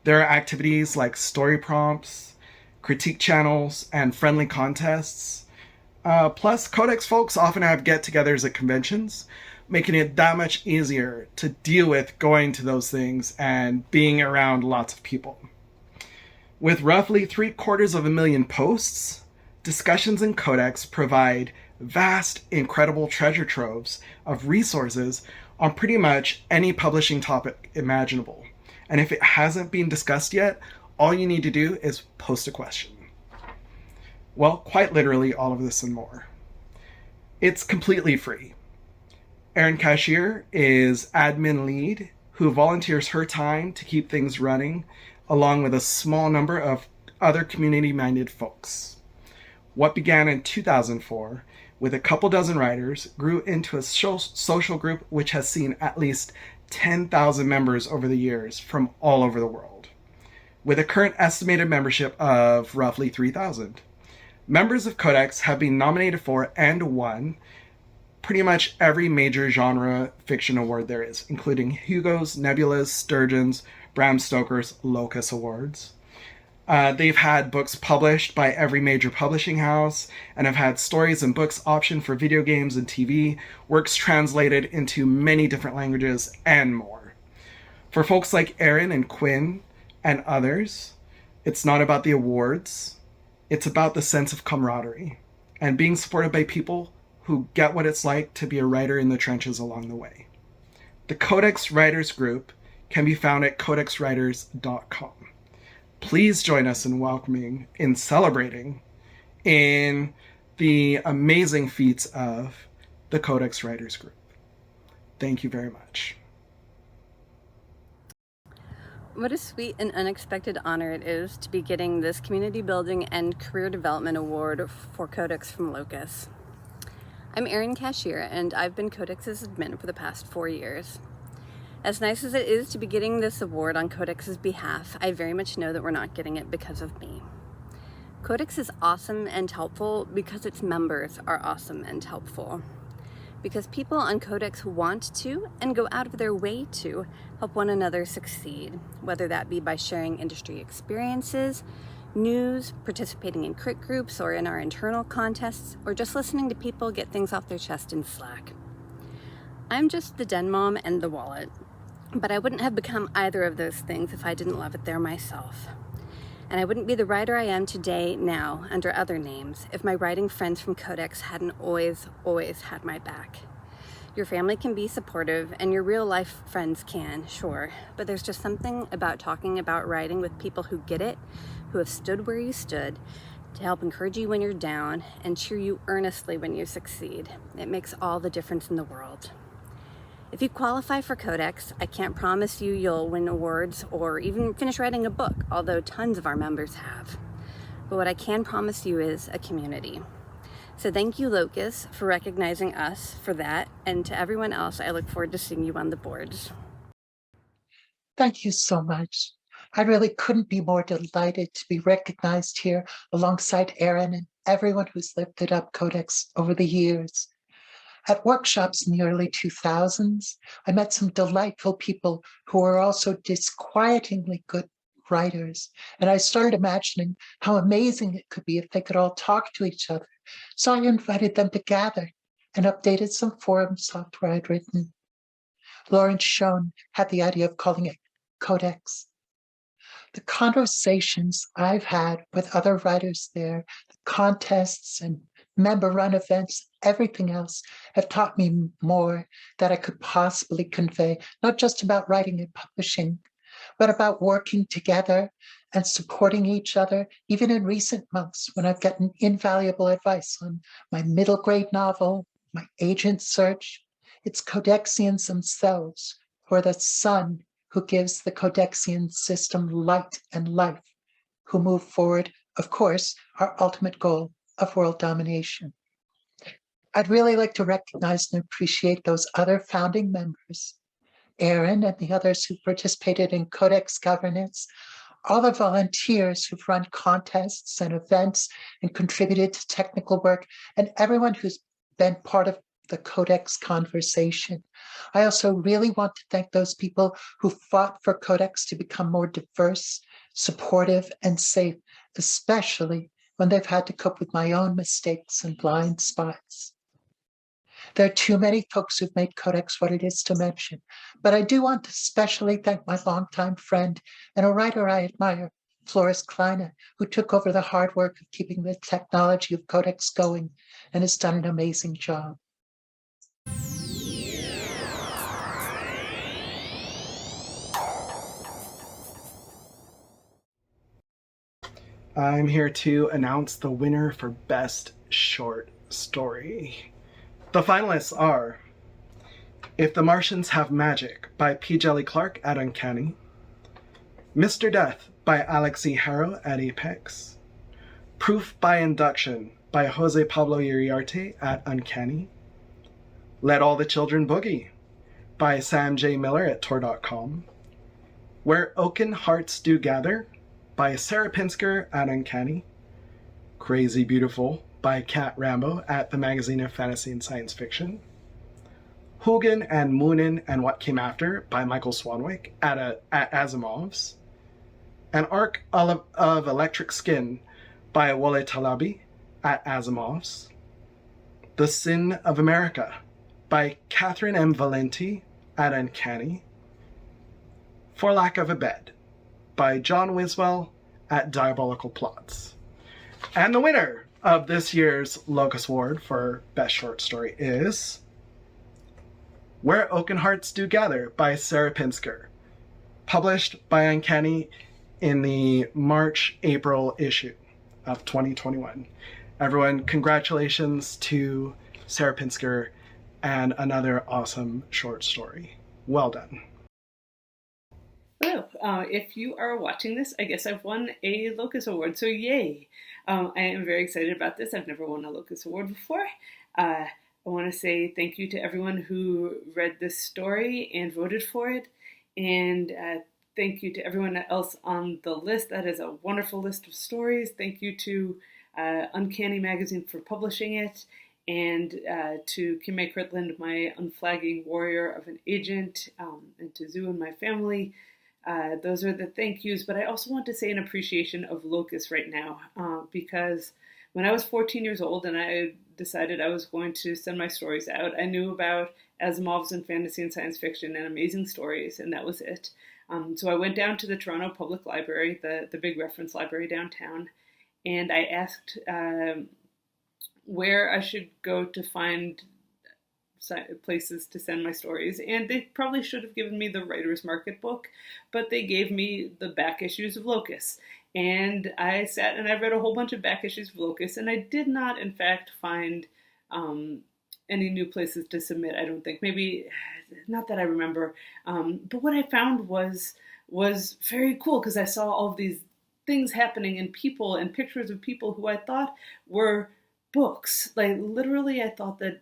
There are activities like story prompts, critique channels, and friendly contests. Plus, Codex folks often have get-togethers at conventions, making it that much easier to deal with going to those things and being around lots of people. With roughly 750,000 posts, discussions in Codex provide vast, incredible treasure troves of resources on pretty much any publishing topic imaginable. And if it hasn't been discussed yet, all you need to do is post a question. Well, quite literally all of this and more. It's completely free. Erin Cashier is admin lead who volunteers her time to keep things running, along with a small number of other community-minded folks. What began in 2004 with a couple dozen writers grew into a social group which has seen at least 10,000 members over the years from all over the world, with a current estimated membership of roughly 3,000. Members of Codex have been nominated for and won pretty much every major genre fiction award there is, including Hugo's, Nebula's, Sturgeon's, Bram Stoker's Locus Awards. They've had books published by every major publishing house and have had stories and books optioned for video games and TV, works translated into many different languages, and more. For folks like Erin and Quinn and others, it's not about the awards, it's about the sense of camaraderie and being supported by people who get what it's like to be a writer in the trenches along the way. The Codex Writers Group can be found at codexwriters.com. Please join us in welcoming, in celebrating, in the amazing feats of the Codex Writers Group. Thank you very much. What a sweet and unexpected honor it is to be getting this Community Building and Career Development Award for Codex from Locus. I'm Erin Cashier, and I've been Codex's admin for the past 4 years. As nice as it is to be getting this award on Codex's behalf, I very much know that we're not getting it because of me. Codex is awesome and helpful because its members are awesome and helpful. Because people on Codex want to and go out of their way to help one another succeed, whether that be by sharing industry experiences, news, participating in crit groups or in our internal contests, or just listening to people get things off their chest in Slack. I'm just the den mom and the wallet, but I wouldn't have become either of those things if I didn't love it there myself. And I wouldn't be the writer I am today now under other names if my writing friends from Codex hadn't always had my back. Your family can be supportive and your real life friends can, sure, but there's just something about talking about writing with people who get it, who have stood where you stood, to help encourage you when you're down and cheer you earnestly when you succeed. It makes all the difference in the world. If you qualify for Codex, I can't promise you you'll win awards or even finish writing a book, although tons of our members have. But what I can promise you is a community. So thank you, Locus, for recognizing us for that, and to everyone else, I look forward to seeing you on the boards. Thank you so much. I really couldn't be more delighted to be recognized here alongside Aaron and everyone who's lifted up Codex over the years. At workshops in the early 2000s, I met some delightful people who were also disquietingly good writers, and I started imagining how amazing it could be if they could all talk to each other. So I invited them to gather and updated some forum software I'd written. Lawrence Schoen had the idea of calling it Codex. The conversations I've had with other writers there, the contests and member-run events, everything else have taught me more that I could possibly convey, not just about writing and publishing, but about working together and supporting each other, even in recent months when I've gotten invaluable advice on my middle grade novel, my agent search. It's Codexians themselves who are the sun who gives the Codexian system light and life, who move forward, of course, our ultimate goal of world domination. I'd really like to recognize and appreciate those other founding members, Aaron and the others who participated in Codex governance, all the volunteers who've run contests and events and contributed to technical work, and everyone who's been part of the Codex conversation. I also really want to thank those people who fought for Codex to become more diverse, supportive, and safe, especially when they've had to cope with my own mistakes and blind spots. There are too many folks who've made Codex what it is to mention, but I do want to especially thank my longtime friend and a writer I admire, Floris Kleine, who took over the hard work of keeping the technology of Codex going and has done an amazing job. I'm here to announce the winner for Best Short Story. The finalists are If the Martians Have Magic by P. Jelly Clark at Uncanny, Mr. Death by Alex E. Harrow at Apex, Proof by Induction by Jose Pablo Iriarte at Uncanny, Let All the Children Boogie by Sam J. Miller at Tor.com, Where Oaken Hearts Do Gather by Sarah Pinsker at Uncanny, Crazy Beautiful by Kat Rambo at the Magazine of Fantasy and Science Fiction, Hugin and Moonin and What Came After by Michael Swanwick at Asimov's, An Arc of Electric Skin by Wole Talabi at Asimov's, The Sin of America by Catherine M. Valenti at Uncanny, For Lack of a Bed by John Wiswell at Diabolical Plots. And the winner of this year's Locus Award for Best Short Story is Where Oaken Hearts Do Gather by Sarah Pinsker, published by Uncanny in the March-April issue of 2021. Everyone, congratulations to Sarah Pinsker and another awesome short story. Well done. Well, if you are watching this, I guess I've won a Locus Award, so yay. I am very excited about this. I've never won a Locus Award before. I want to say thank you to everyone who read this story and voted for it. And thank you to everyone else on the list. That is a wonderful list of stories. Thank you to Uncanny Magazine for publishing it. And to Kim May Kirtland, my unflagging warrior of an agent, and to Zoo and my family. Those are the thank yous, but I also want to say an appreciation of Locus right now, because when I was 14 years old and I decided I was going to send my stories out, I knew about Asimov's and fantasy and science fiction and amazing stories, and that was it. So I went down to the Toronto Public Library, the big reference library downtown, and I asked where I should go to find places to send my stories, and they probably should have given me the Writer's Market book, but they gave me the back issues of Locus, and I sat and I read a whole bunch of back issues of Locus, and I did not in fact find any new places to submit. I don't think, maybe not that I remember, but what I found was very cool, because I saw all of these things happening and people and pictures of people who I thought were books. Like literally, I thought that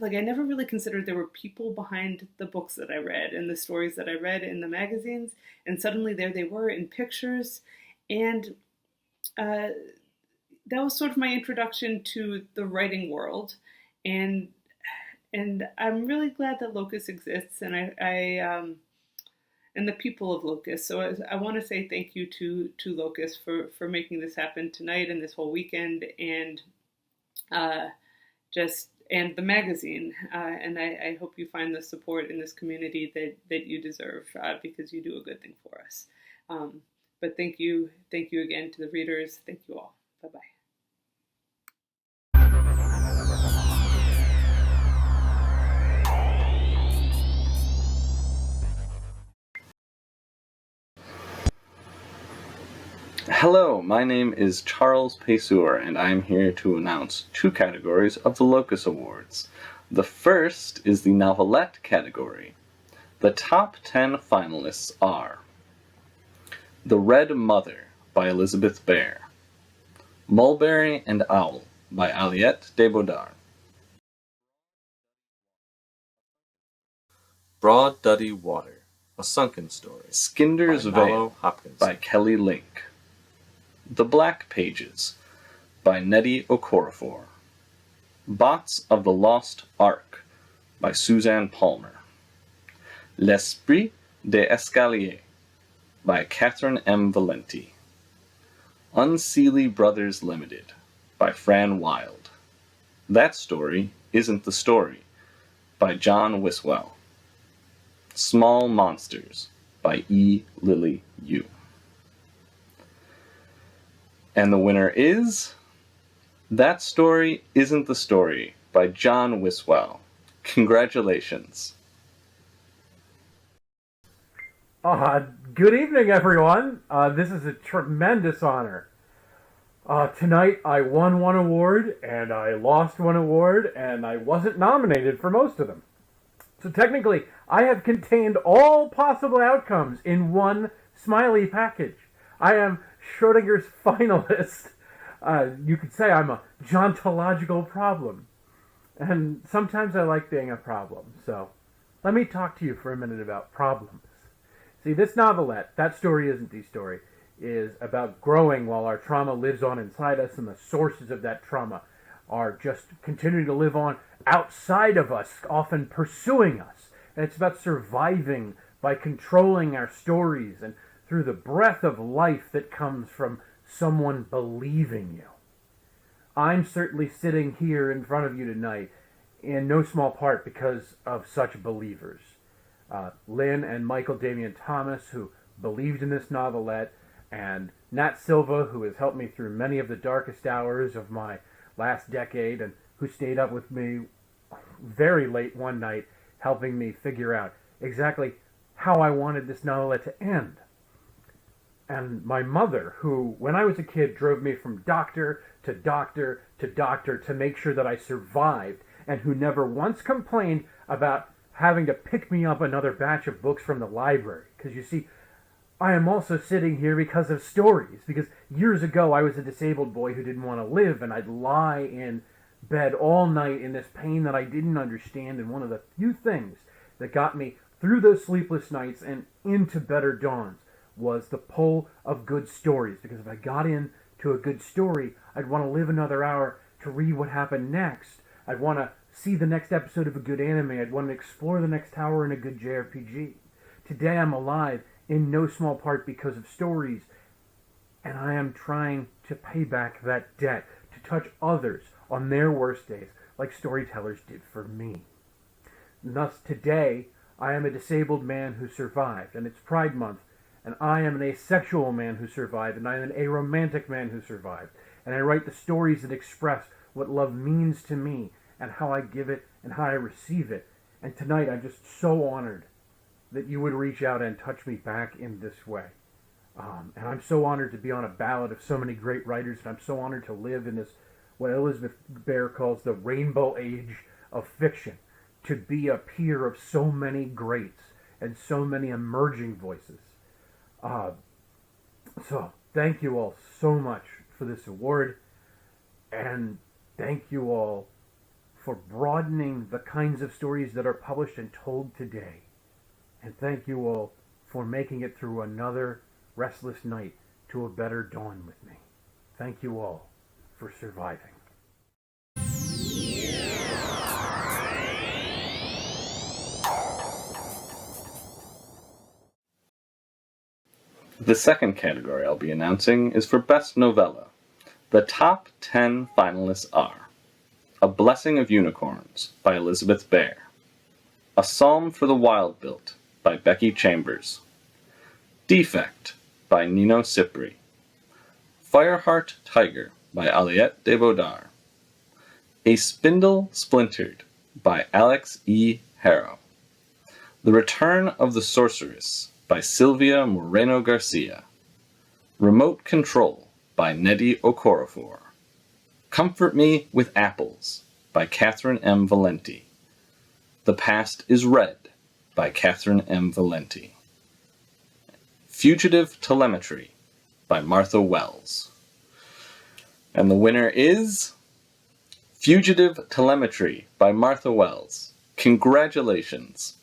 like I never really considered there were people behind the books that I read and the stories that I read in the magazines, and suddenly there they were in pictures, and uh, that was sort of my introduction to the writing world, and I'm really glad that Locus exists, and I and the people of Locus. So I want to say thank you to Locus for making this happen tonight and this whole weekend, and uh, just and the magazine. And I hope you find the support in this community that you deserve, because you do a good thing for us. But thank you again to the readers. Thank you all. Bye bye. Hello, my name is Charles Pesur, and I am here to announce 2 categories of the Locus Awards. The first is the novelette category. The top 10 finalists are The Red Mother by Elizabeth Bear, Mulberry and Owl by Aliette de Bodard, Broad Duddy Water, A Sunken Story, Skinder's Veil by Kelly Link, The Black Pages by Nettie Okorafor, Bots of the Lost Ark by Suzanne Palmer, L'Esprit des Escaliers by Catherine M. Valenti, Unseelie Brothers Limited by Fran Wild, That Story Isn't the Story by John Wiswell, Small Monsters by E. Lily Yu. And the winner is That Story Isn't the Story by John Wiswell. Congratulations. Good evening, everyone. This is a tremendous honor. Tonight I won one award, and I lost one award, and I wasn't nominated for most of them. So technically, I have contained all possible outcomes in one smiley package. I am Schrodinger's finalist. You could say I'm a jontological problem. And sometimes I like being a problem. So let me talk to you for a minute about problems. See, this novelette, That Story Isn't the Story, is about growing while our trauma lives on inside us, and the sources of that trauma are just continuing to live on outside of us, often pursuing us. And it's about surviving by controlling our stories and through the breath of life that comes from someone believing you. I'm certainly sitting here in front of you tonight in no small part because of such believers. Lynn and Michael Damian Thomas, who believed in this novelette, and Nat Silva, who has helped me through many of the darkest hours of my last decade and who stayed up with me very late one night helping me figure out exactly how I wanted this novelette to end. And my mother, who, when I was a kid, drove me from doctor to doctor to doctor to make sure that I survived, and who never once complained about having to pick me up another batch of books from the library. Because you see, I am also sitting here because of stories. Because years ago, I was a disabled boy who didn't want to live, and I'd lie in bed all night in this pain that I didn't understand. And one of the few things that got me through those sleepless nights and into better dawns was the pull of good stories. Because if I got into a good story, I'd want to live another hour to read what happened next. I'd want to see the next episode of a good anime. I'd want to explore the next tower in a good JRPG. Today I'm alive in no small part because of stories, and I am trying to pay back that debt, to touch others on their worst days like storytellers did for me. Thus today I am a disabled man who survived, and it's Pride Month, and I am an asexual man who survived, and I am an aromantic man who survived, and I write the stories that express what love means to me and how I give it and how I receive it. And tonight I'm just so honored that you would reach out and touch me back in this way. And I'm so honored to be on a ballot of so many great writers, and I'm so honored to live in this, what Elizabeth Bear calls the rainbow age of fiction, to be a peer of so many greats and so many emerging voices. So thank you all so much for this award, and thank you all for broadening the kinds of stories that are published and told today. And thank you all for making it through another restless night to a better dawn with me. Thank you all for surviving. The second category I'll be announcing is for Best Novella. The top 10 finalists are A Blessing of Unicorns by Elizabeth Bear, A Psalm for the Wild-Built by Becky Chambers, Defect by Nino Cipri, Fireheart Tiger by Aliette de Baudard, A Spindle Splintered by Alex E. Harrow, The Return of the Sorceress by Silvia Moreno Garcia, Remote Control by Nnedi Okorafor, Comfort Me with Apples by Catherine M. Valenti, The Past is Red by Catherine M. Valenti, Fugitive Telemetry by Martha Wells. And the winner is Fugitive Telemetry by Martha Wells. Congratulations.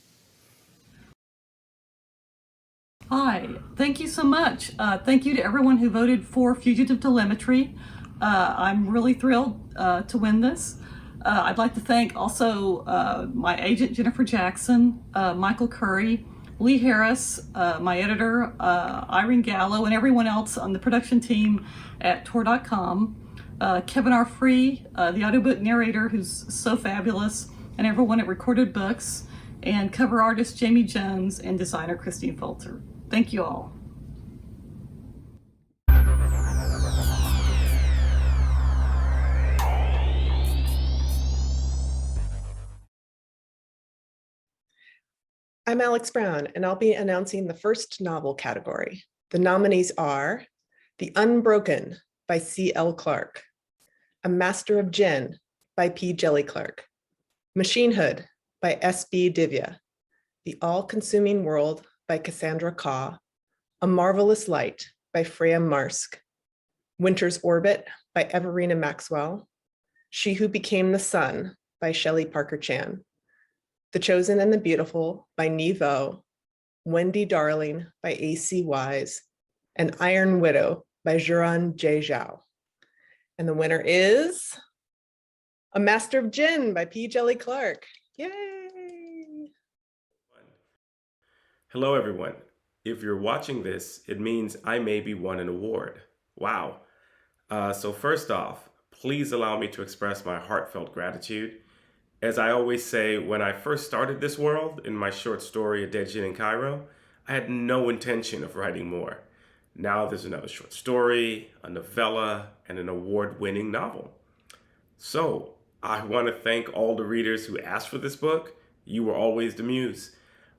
Hi, thank you so much. Thank you to everyone who voted for Fugitive Telemetry. I'm really thrilled to win this. I'd like to thank also my agent, Jennifer Jackson, Michael Curry, Lee Harris, my editor, Irene Gallo, and everyone else on the production team at Tor.com, Kevin R. Free, the audiobook narrator who's so fabulous, and everyone at Recorded Books, and cover artist Jamie Jones, and designer Christine Folter. Thank you all. I'm Alex Brown, and I'll be announcing the first novel category. The nominees are The Unbroken by C.L. Clarke, A Master of Gin by P. Jelly Clark, Machinehood by S.B. Divya, The All-Consuming World by Cassandra Kaw, A Marvelous Light by Freya Marsk, Winter's Orbit by Everina Maxwell, She Who Became the Sun by Shelley Parker Chan, The Chosen and the Beautiful by Neve O, Wendy Darling by A.C. Wise, and Iron Widow by Juran J. Zhao. And the winner is A Master of Gin by P. Jelly Clark. Yay! Hello, everyone. If you're watching this, it means I maybe won an award. Wow. So first off, please allow me to express my heartfelt gratitude. As I always say, when I first started this world in my short story, A Dead Gin in Cairo, I had no intention of writing more. Now there's another short story, a novella, and an award-winning novel. So I want to thank all the readers who asked for this book. You were always the muse.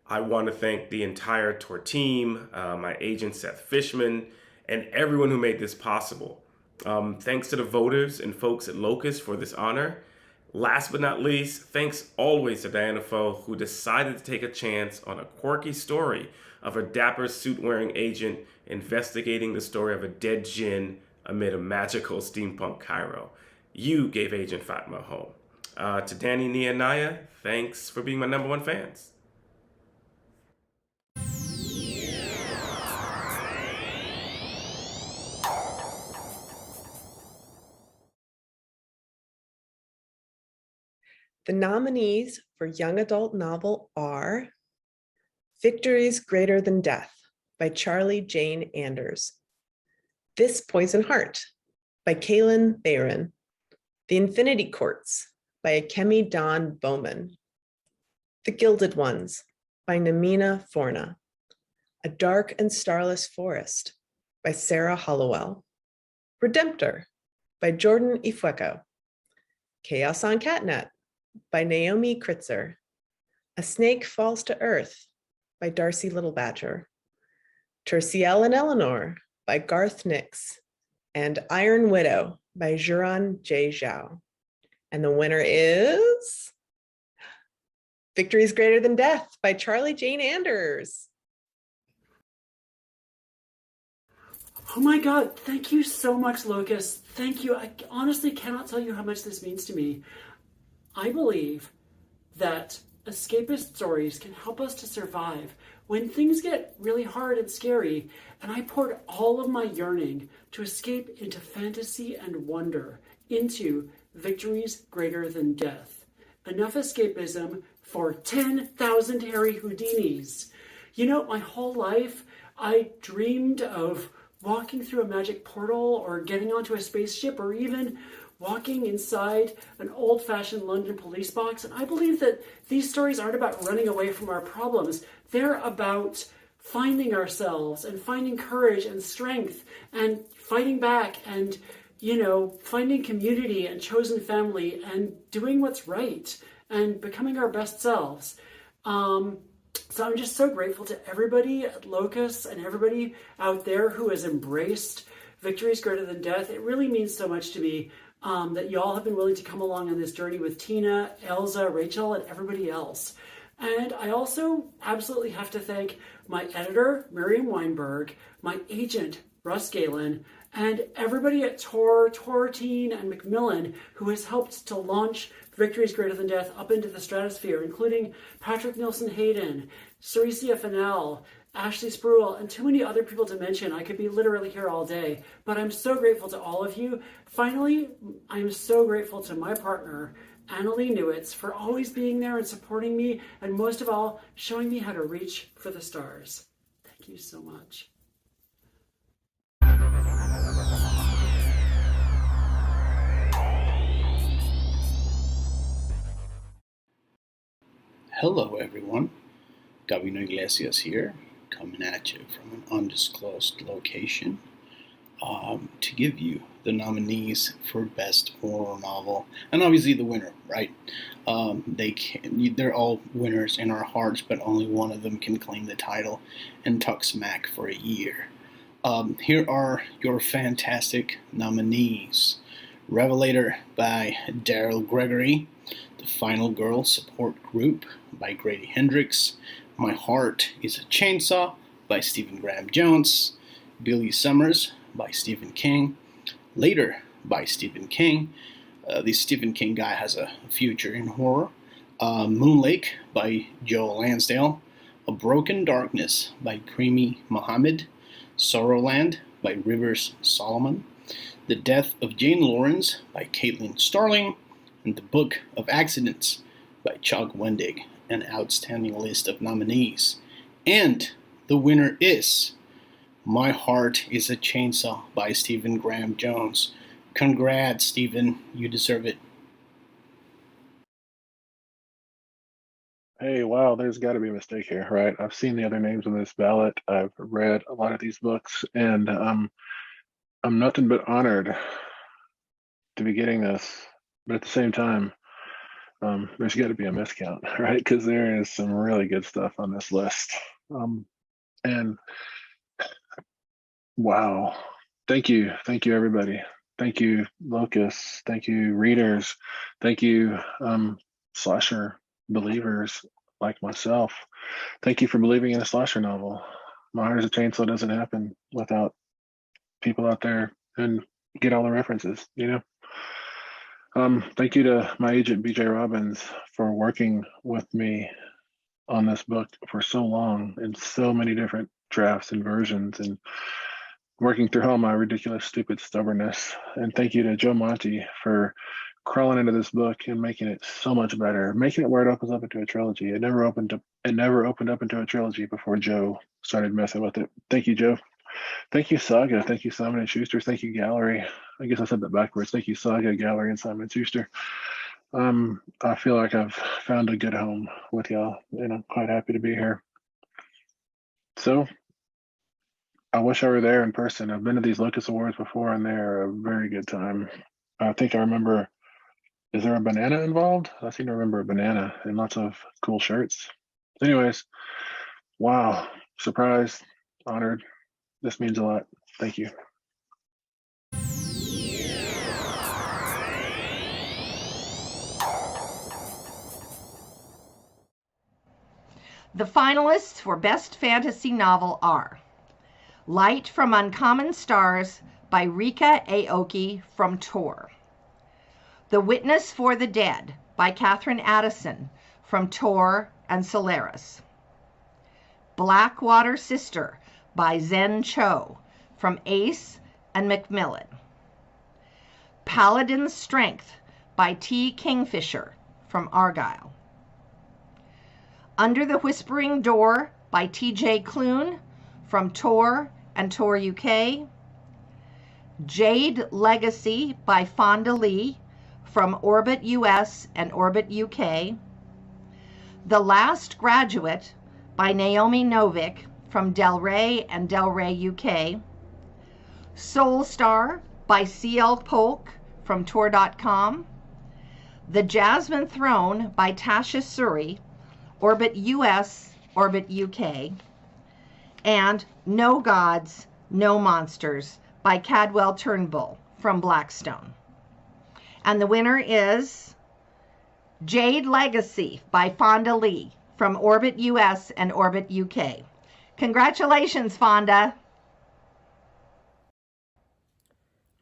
I want to thank the entire Tor team, my agent Seth Fishman, and everyone who made this possible. Thanks to the voters and folks at Locus for this honor. Last but not least, thanks always to Diana Foe, who decided to take a chance on a quirky story of a dapper suit-wearing agent investigating the story of a dead djinn amid a magical steampunk Cairo. You gave Agent Fatma a home. To Danny, Nia, and Naya, thanks for being my #1 fans. The nominees for Young Adult Novel are Victories Greater Than Death by Charlie Jane Anders, This Poison Heart by Kaylin Bayron, The Infinity Courts by Akemi Dawn Bowman, The Gilded Ones by Namina Forna, A Dark and Starless Forest by Sarah Hollowell, Redemptor by Jordan Ifueko, Chaos on Catnet by Naomi Kritzer, A Snake Falls to Earth by Darcy Littlebadger, Terciel and Eleanor by Garth Nix, and Iron Widow by Juran J. Zhao. And the winner is Victories Greater Than Death by Charlie Jane Anders. Oh my God, thank you so much, Locus. Thank you. I honestly cannot tell you how much this means to me. I believe that escapist stories can help us to survive when things get really hard and scary, and I poured all of my yearning to escape into fantasy and wonder, into victories greater than death. Enough escapism for 10,000 Harry Houdinis. You know, my whole life, I dreamed of walking through a magic portal or getting onto a spaceship or even walking inside an old-fashioned London police box. And I believe that these stories aren't about running away from our problems. They're about finding ourselves and finding courage and strength and fighting back and, you know, finding community and chosen family and doing what's right and becoming our best selves. So I'm just so grateful to everybody at Locus and everybody out there who has embraced victories greater than death. It really means so much to me that y'all have been willing to come along on this journey with Tina, Elza, Rachel, and everybody else. And I also absolutely have to thank my editor, Miriam Weinberg, my agent, Russ Galen, and everybody at Tor, Teen, and Macmillan who has helped to launch Victories Greater Than Death up into the stratosphere, including Patrick Nilsson Hayden, Ceresia Fennell, Ashley Spruill, and too many other people to mention. I could be literally here all day, but I'm so grateful to all of you. Finally, I'm so grateful to my partner, Annalie Newitz, for always being there and supporting me, and most of all, showing me how to reach for the stars. Thank you so much. Hello everyone, Gabino Iglesias here, coming at you from an undisclosed location to give you the nominees for Best Horror Novel, and obviously the winner, right? They're all winners in our hearts, but only one of them can claim the title and talk smack for a year. Here are your fantastic nominees. Revelator by Daryl Gregory, The Final Girl Support Group by Grady Hendrix, My Heart is a Chainsaw by Stephen Graham Jones, Billy Summers by Stephen King, Later by Stephen King. This Stephen King guy has a future in horror. Moonlake by Joel Lansdale, A Broken Darkness by Creamy Mohammed, Sorrowland by Rivers Solomon, The Death of Jane Lawrence by Caitlin Starling, and The Book of Accidents by Chuck Wendig. An outstanding list of nominees. And the winner is My Heart is a Chainsaw by Stephen Graham Jones. Congrats, Stephen. You deserve it. Hey, wow, there's got to be a mistake here, right? I've seen the other names on this ballot. I've read a lot of these books, and I'm nothing but honored to be getting this. But at the same time, there's got to be a miscount, right? Because there is some really good stuff on this list. And wow, thank you, everybody. Thank you, Locus. Thank you, readers. Thank you, slasher believers like myself. Thank you for believing in a slasher novel. My Heart is a Chainsaw doesn't happen without people out there and get all the references, you know? Thank you to my agent, BJ Robbins, for working with me on this book for so long in so many different drafts and versions and working through all my ridiculous, stupid stubbornness. And thank you to Joe Monti for crawling into this book and making it so much better, making it where it opens up into a trilogy. It never opened up into a trilogy before Joe started messing with it. Thank you, Joe. Thank you, Saga. Thank you, Simon and Schuster. Thank you, Gallery. I guess I said that backwards. Thank you, Saga, Gallery, and Simon Schuster. I feel like I've found a good home with y'all, and I'm quite happy to be here. So, I wish I were there in person. I've been to these Locus Awards before, and they're a very good time. I think I remember, is there a banana involved? I seem to remember a banana and lots of cool shirts. Anyways, wow, surprised, honored. This means a lot. Thank you. The finalists for Best Fantasy Novel are Light from Uncommon Stars by Rika Aoki from Tor. The Witness for the Dead by Catherine Addison from Tor and Solaris. Blackwater Sister by Zen Cho from Ace and Macmillan. Paladin's Strength by T. Kingfisher from Argyle. Under the Whispering Door by T.J. Clune from Tor and Tor UK. Jade Legacy by Fonda Lee from Orbit US and Orbit UK. The Last Graduate by Naomi Novik from Del Rey and Del Rey UK. Soul Star by C.L. Polk from Tor.com. The Jasmine Throne by Tasha Suri, Orbit US, Orbit UK. And No Gods, No Monsters by Cadwell Turnbull from Blackstone. And the winner is Jade Legacy by Fonda Lee from Orbit US and Orbit UK. Congratulations, Fonda.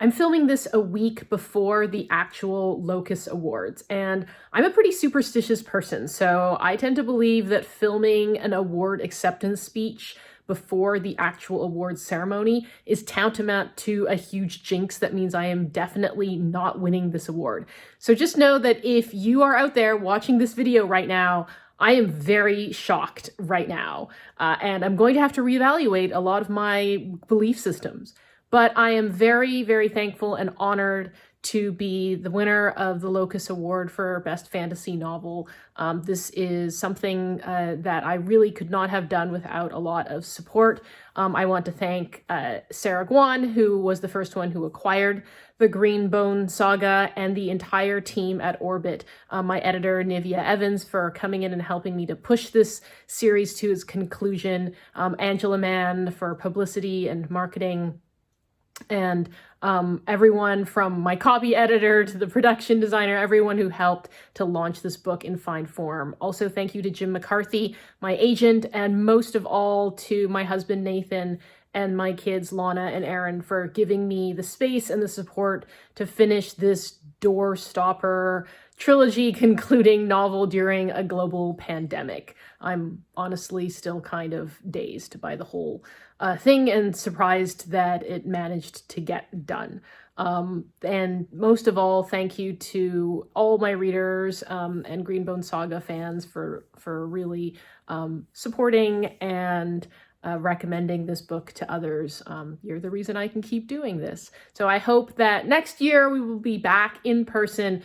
I'm filming this a week before the actual Locus Awards, and I'm a pretty superstitious person, so I tend to believe that filming an award acceptance speech before the actual awards ceremony is tantamount to a huge jinx that means I am definitely not winning this award. So just know that if you are out there watching this video right now, I am very shocked right now, and I'm going to have to reevaluate a lot of my belief systems. But I am very, very thankful and honored to be the winner of the Locus Award for Best Fantasy Novel. This is something that I really could not have done without a lot of support. I want to thank Sarah Guan, who was the first one who acquired the Greenbone Saga, and the entire team at Orbit. My editor, Nivea Evans, for coming in and helping me to push this series to its conclusion. Angela Mann for publicity and marketing. And everyone from my copy editor to the production designer, everyone who helped to launch this book in fine form. Also, thank you to Jim McCarthy, my agent, and most of all to my husband, Nathan, and my kids, Lana and Aaron, for giving me the space and the support to finish this door-stopper trilogy concluding novel during a global pandemic. I'm honestly still kind of dazed by the whole thing and surprised that it managed to get done. And most of all, thank you to all my readers and Greenbone Saga fans for really supporting and recommending this book to others. You're the reason I can keep doing this. So I hope that next year we will be back in person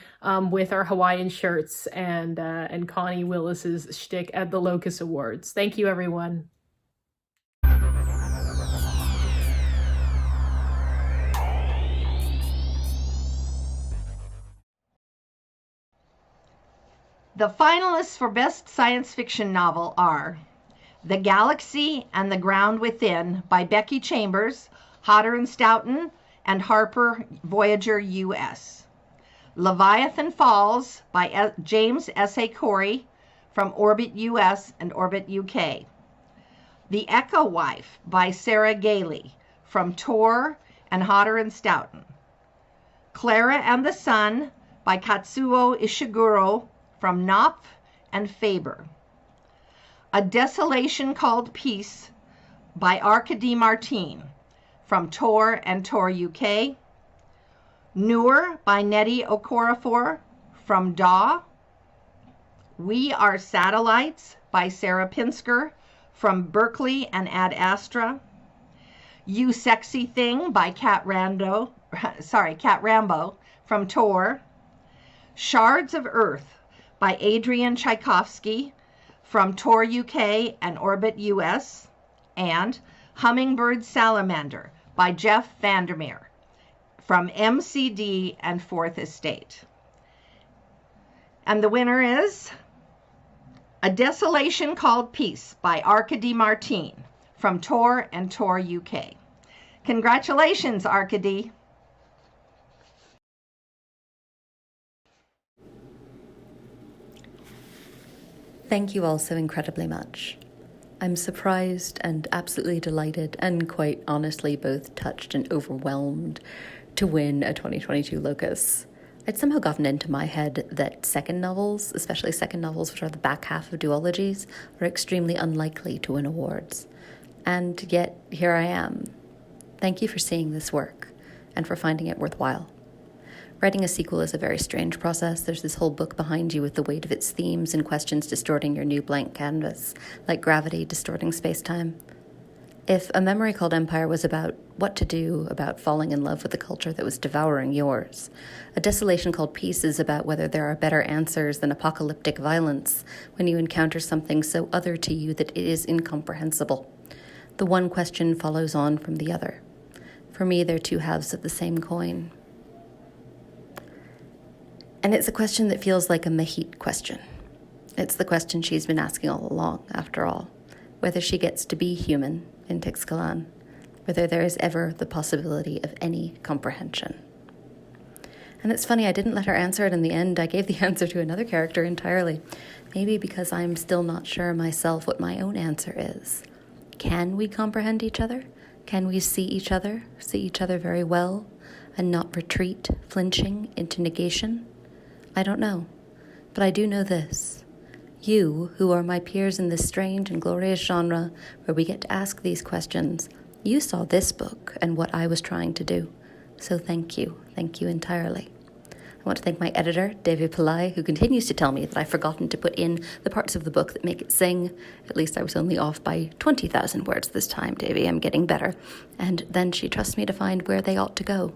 with our Hawaiian shirts and Connie Willis's shtick at the Locus Awards. Thank you, everyone. The finalists for Best Science Fiction Novel are The Galaxy and the Ground Within by Becky Chambers, Hodder and Stoughton, and Harper Voyager US. Leviathan Falls by James S.A. Corey from Orbit US and Orbit UK. The Echo Wife by Sarah Gailey from Tor and Hodder and Stoughton. Clara and the Sun by Katsuo Ishiguro from Knopf and Faber. A Desolation Called Peace by Arkady Martine from Tor and Tor UK. Noor by Nettie Okorafor from DAW. We Are Satellites by Sarah Pinsker from Berkeley and Ad Astra. You Sexy Thing by Kat Rambo from Tor. Shards of Earth by Adrian Tchaikovsky from Tor UK and Orbit US, and Hummingbird Salamander by Jeff Vandermeer from MCD and Fourth Estate. And the winner is A Desolation Called Peace by Arkady Martine from Tor and Tor UK. Congratulations, Arkady. Thank you all so incredibly much. I'm surprised and absolutely delighted, and quite honestly both touched and overwhelmed to win a 2022 Locus. I'd somehow gotten into my head that second novels, especially second novels which are the back half of duologies, are extremely unlikely to win awards. And yet, here I am. Thank you for seeing this work, and for finding it worthwhile. Writing a sequel is a very strange process. There's this whole book behind you with the weight of its themes and questions distorting your new blank canvas, like gravity distorting space-time. If A Memory Called Empire was about what to do about falling in love with the culture that was devouring yours, A Desolation Called Peace is about whether there are better answers than apocalyptic violence when you encounter something so other to you that it is incomprehensible. The one question follows on from the other. For me, they're two halves of the same coin. And it's a question that feels like a Mahit question. It's the question she's been asking all along, after all. Whether she gets to be human in Tixcalan. Whether there is ever the possibility of any comprehension. And it's funny, I didn't let her answer it in the end. I gave the answer to another character entirely. Maybe because I'm still not sure myself what my own answer is. Can we comprehend each other? Can we see each other very well, and not retreat, flinching, into negation? I don't know, but I do know this. You, who are my peers in this strange and glorious genre where we get to ask these questions, you saw this book and what I was trying to do. So thank you entirely. I want to thank my editor, David Pillai, who continues to tell me that I've forgotten to put in the parts of the book that make it sing. At least I was only off by 20,000 words this time, Davy. I'm getting better. And then she trusts me to find where they ought to go.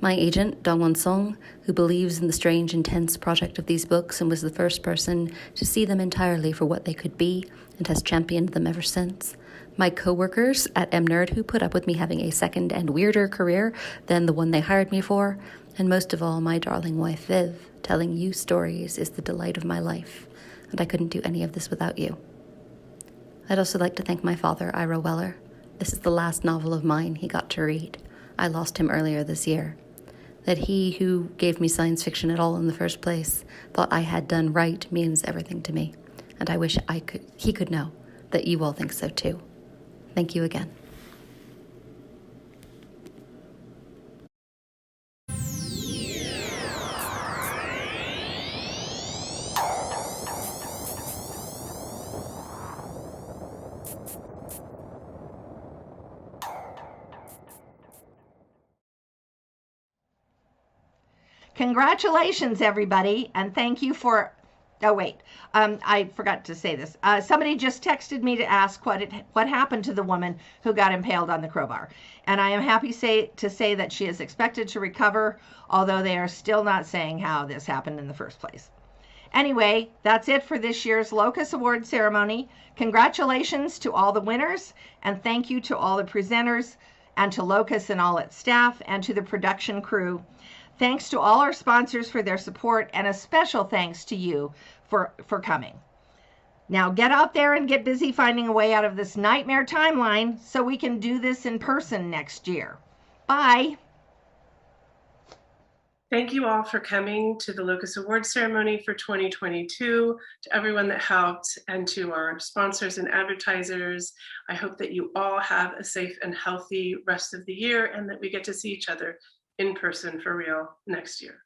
My agent, Dongwon Song, who believes in the strange, intense project of these books and was the first person to see them entirely for what they could be and has championed them ever since. My co-workers at MNerd, who put up with me having a second and weirder career than the one they hired me for. And most of all, my darling wife, Viv. Telling you stories is the delight of my life, and I couldn't do any of this without you. I'd also like to thank my father, Ira Weller. This is the last novel of mine he got to read. I lost him earlier this year. That he, who gave me science fiction at all in the first place, thought I had done right means everything to me. And I wish he could know that you all think so too. Thank you again. Congratulations, everybody, and thank you for... Oh, wait, I forgot to say this. Somebody just texted me to ask what happened to the woman who got impaled on the crowbar. And I am happy to say that she is expected to recover, although they are still not saying how this happened in the first place. Anyway, that's it for this year's Locus Awards ceremony. Congratulations to all the winners, and thank you to all the presenters, and to Locus and all its staff, and to the production crew. Thanks to all our sponsors for their support, and a special thanks to you for coming. Now get out there and get busy finding a way out of this nightmare timeline so we can do this in person next year. Bye. Thank you all for coming to the Locus Awards ceremony for 2022, to everyone that helped, and to our sponsors and advertisers. I hope that you all have a safe and healthy rest of the year, and that we get to see each other in person for real next year.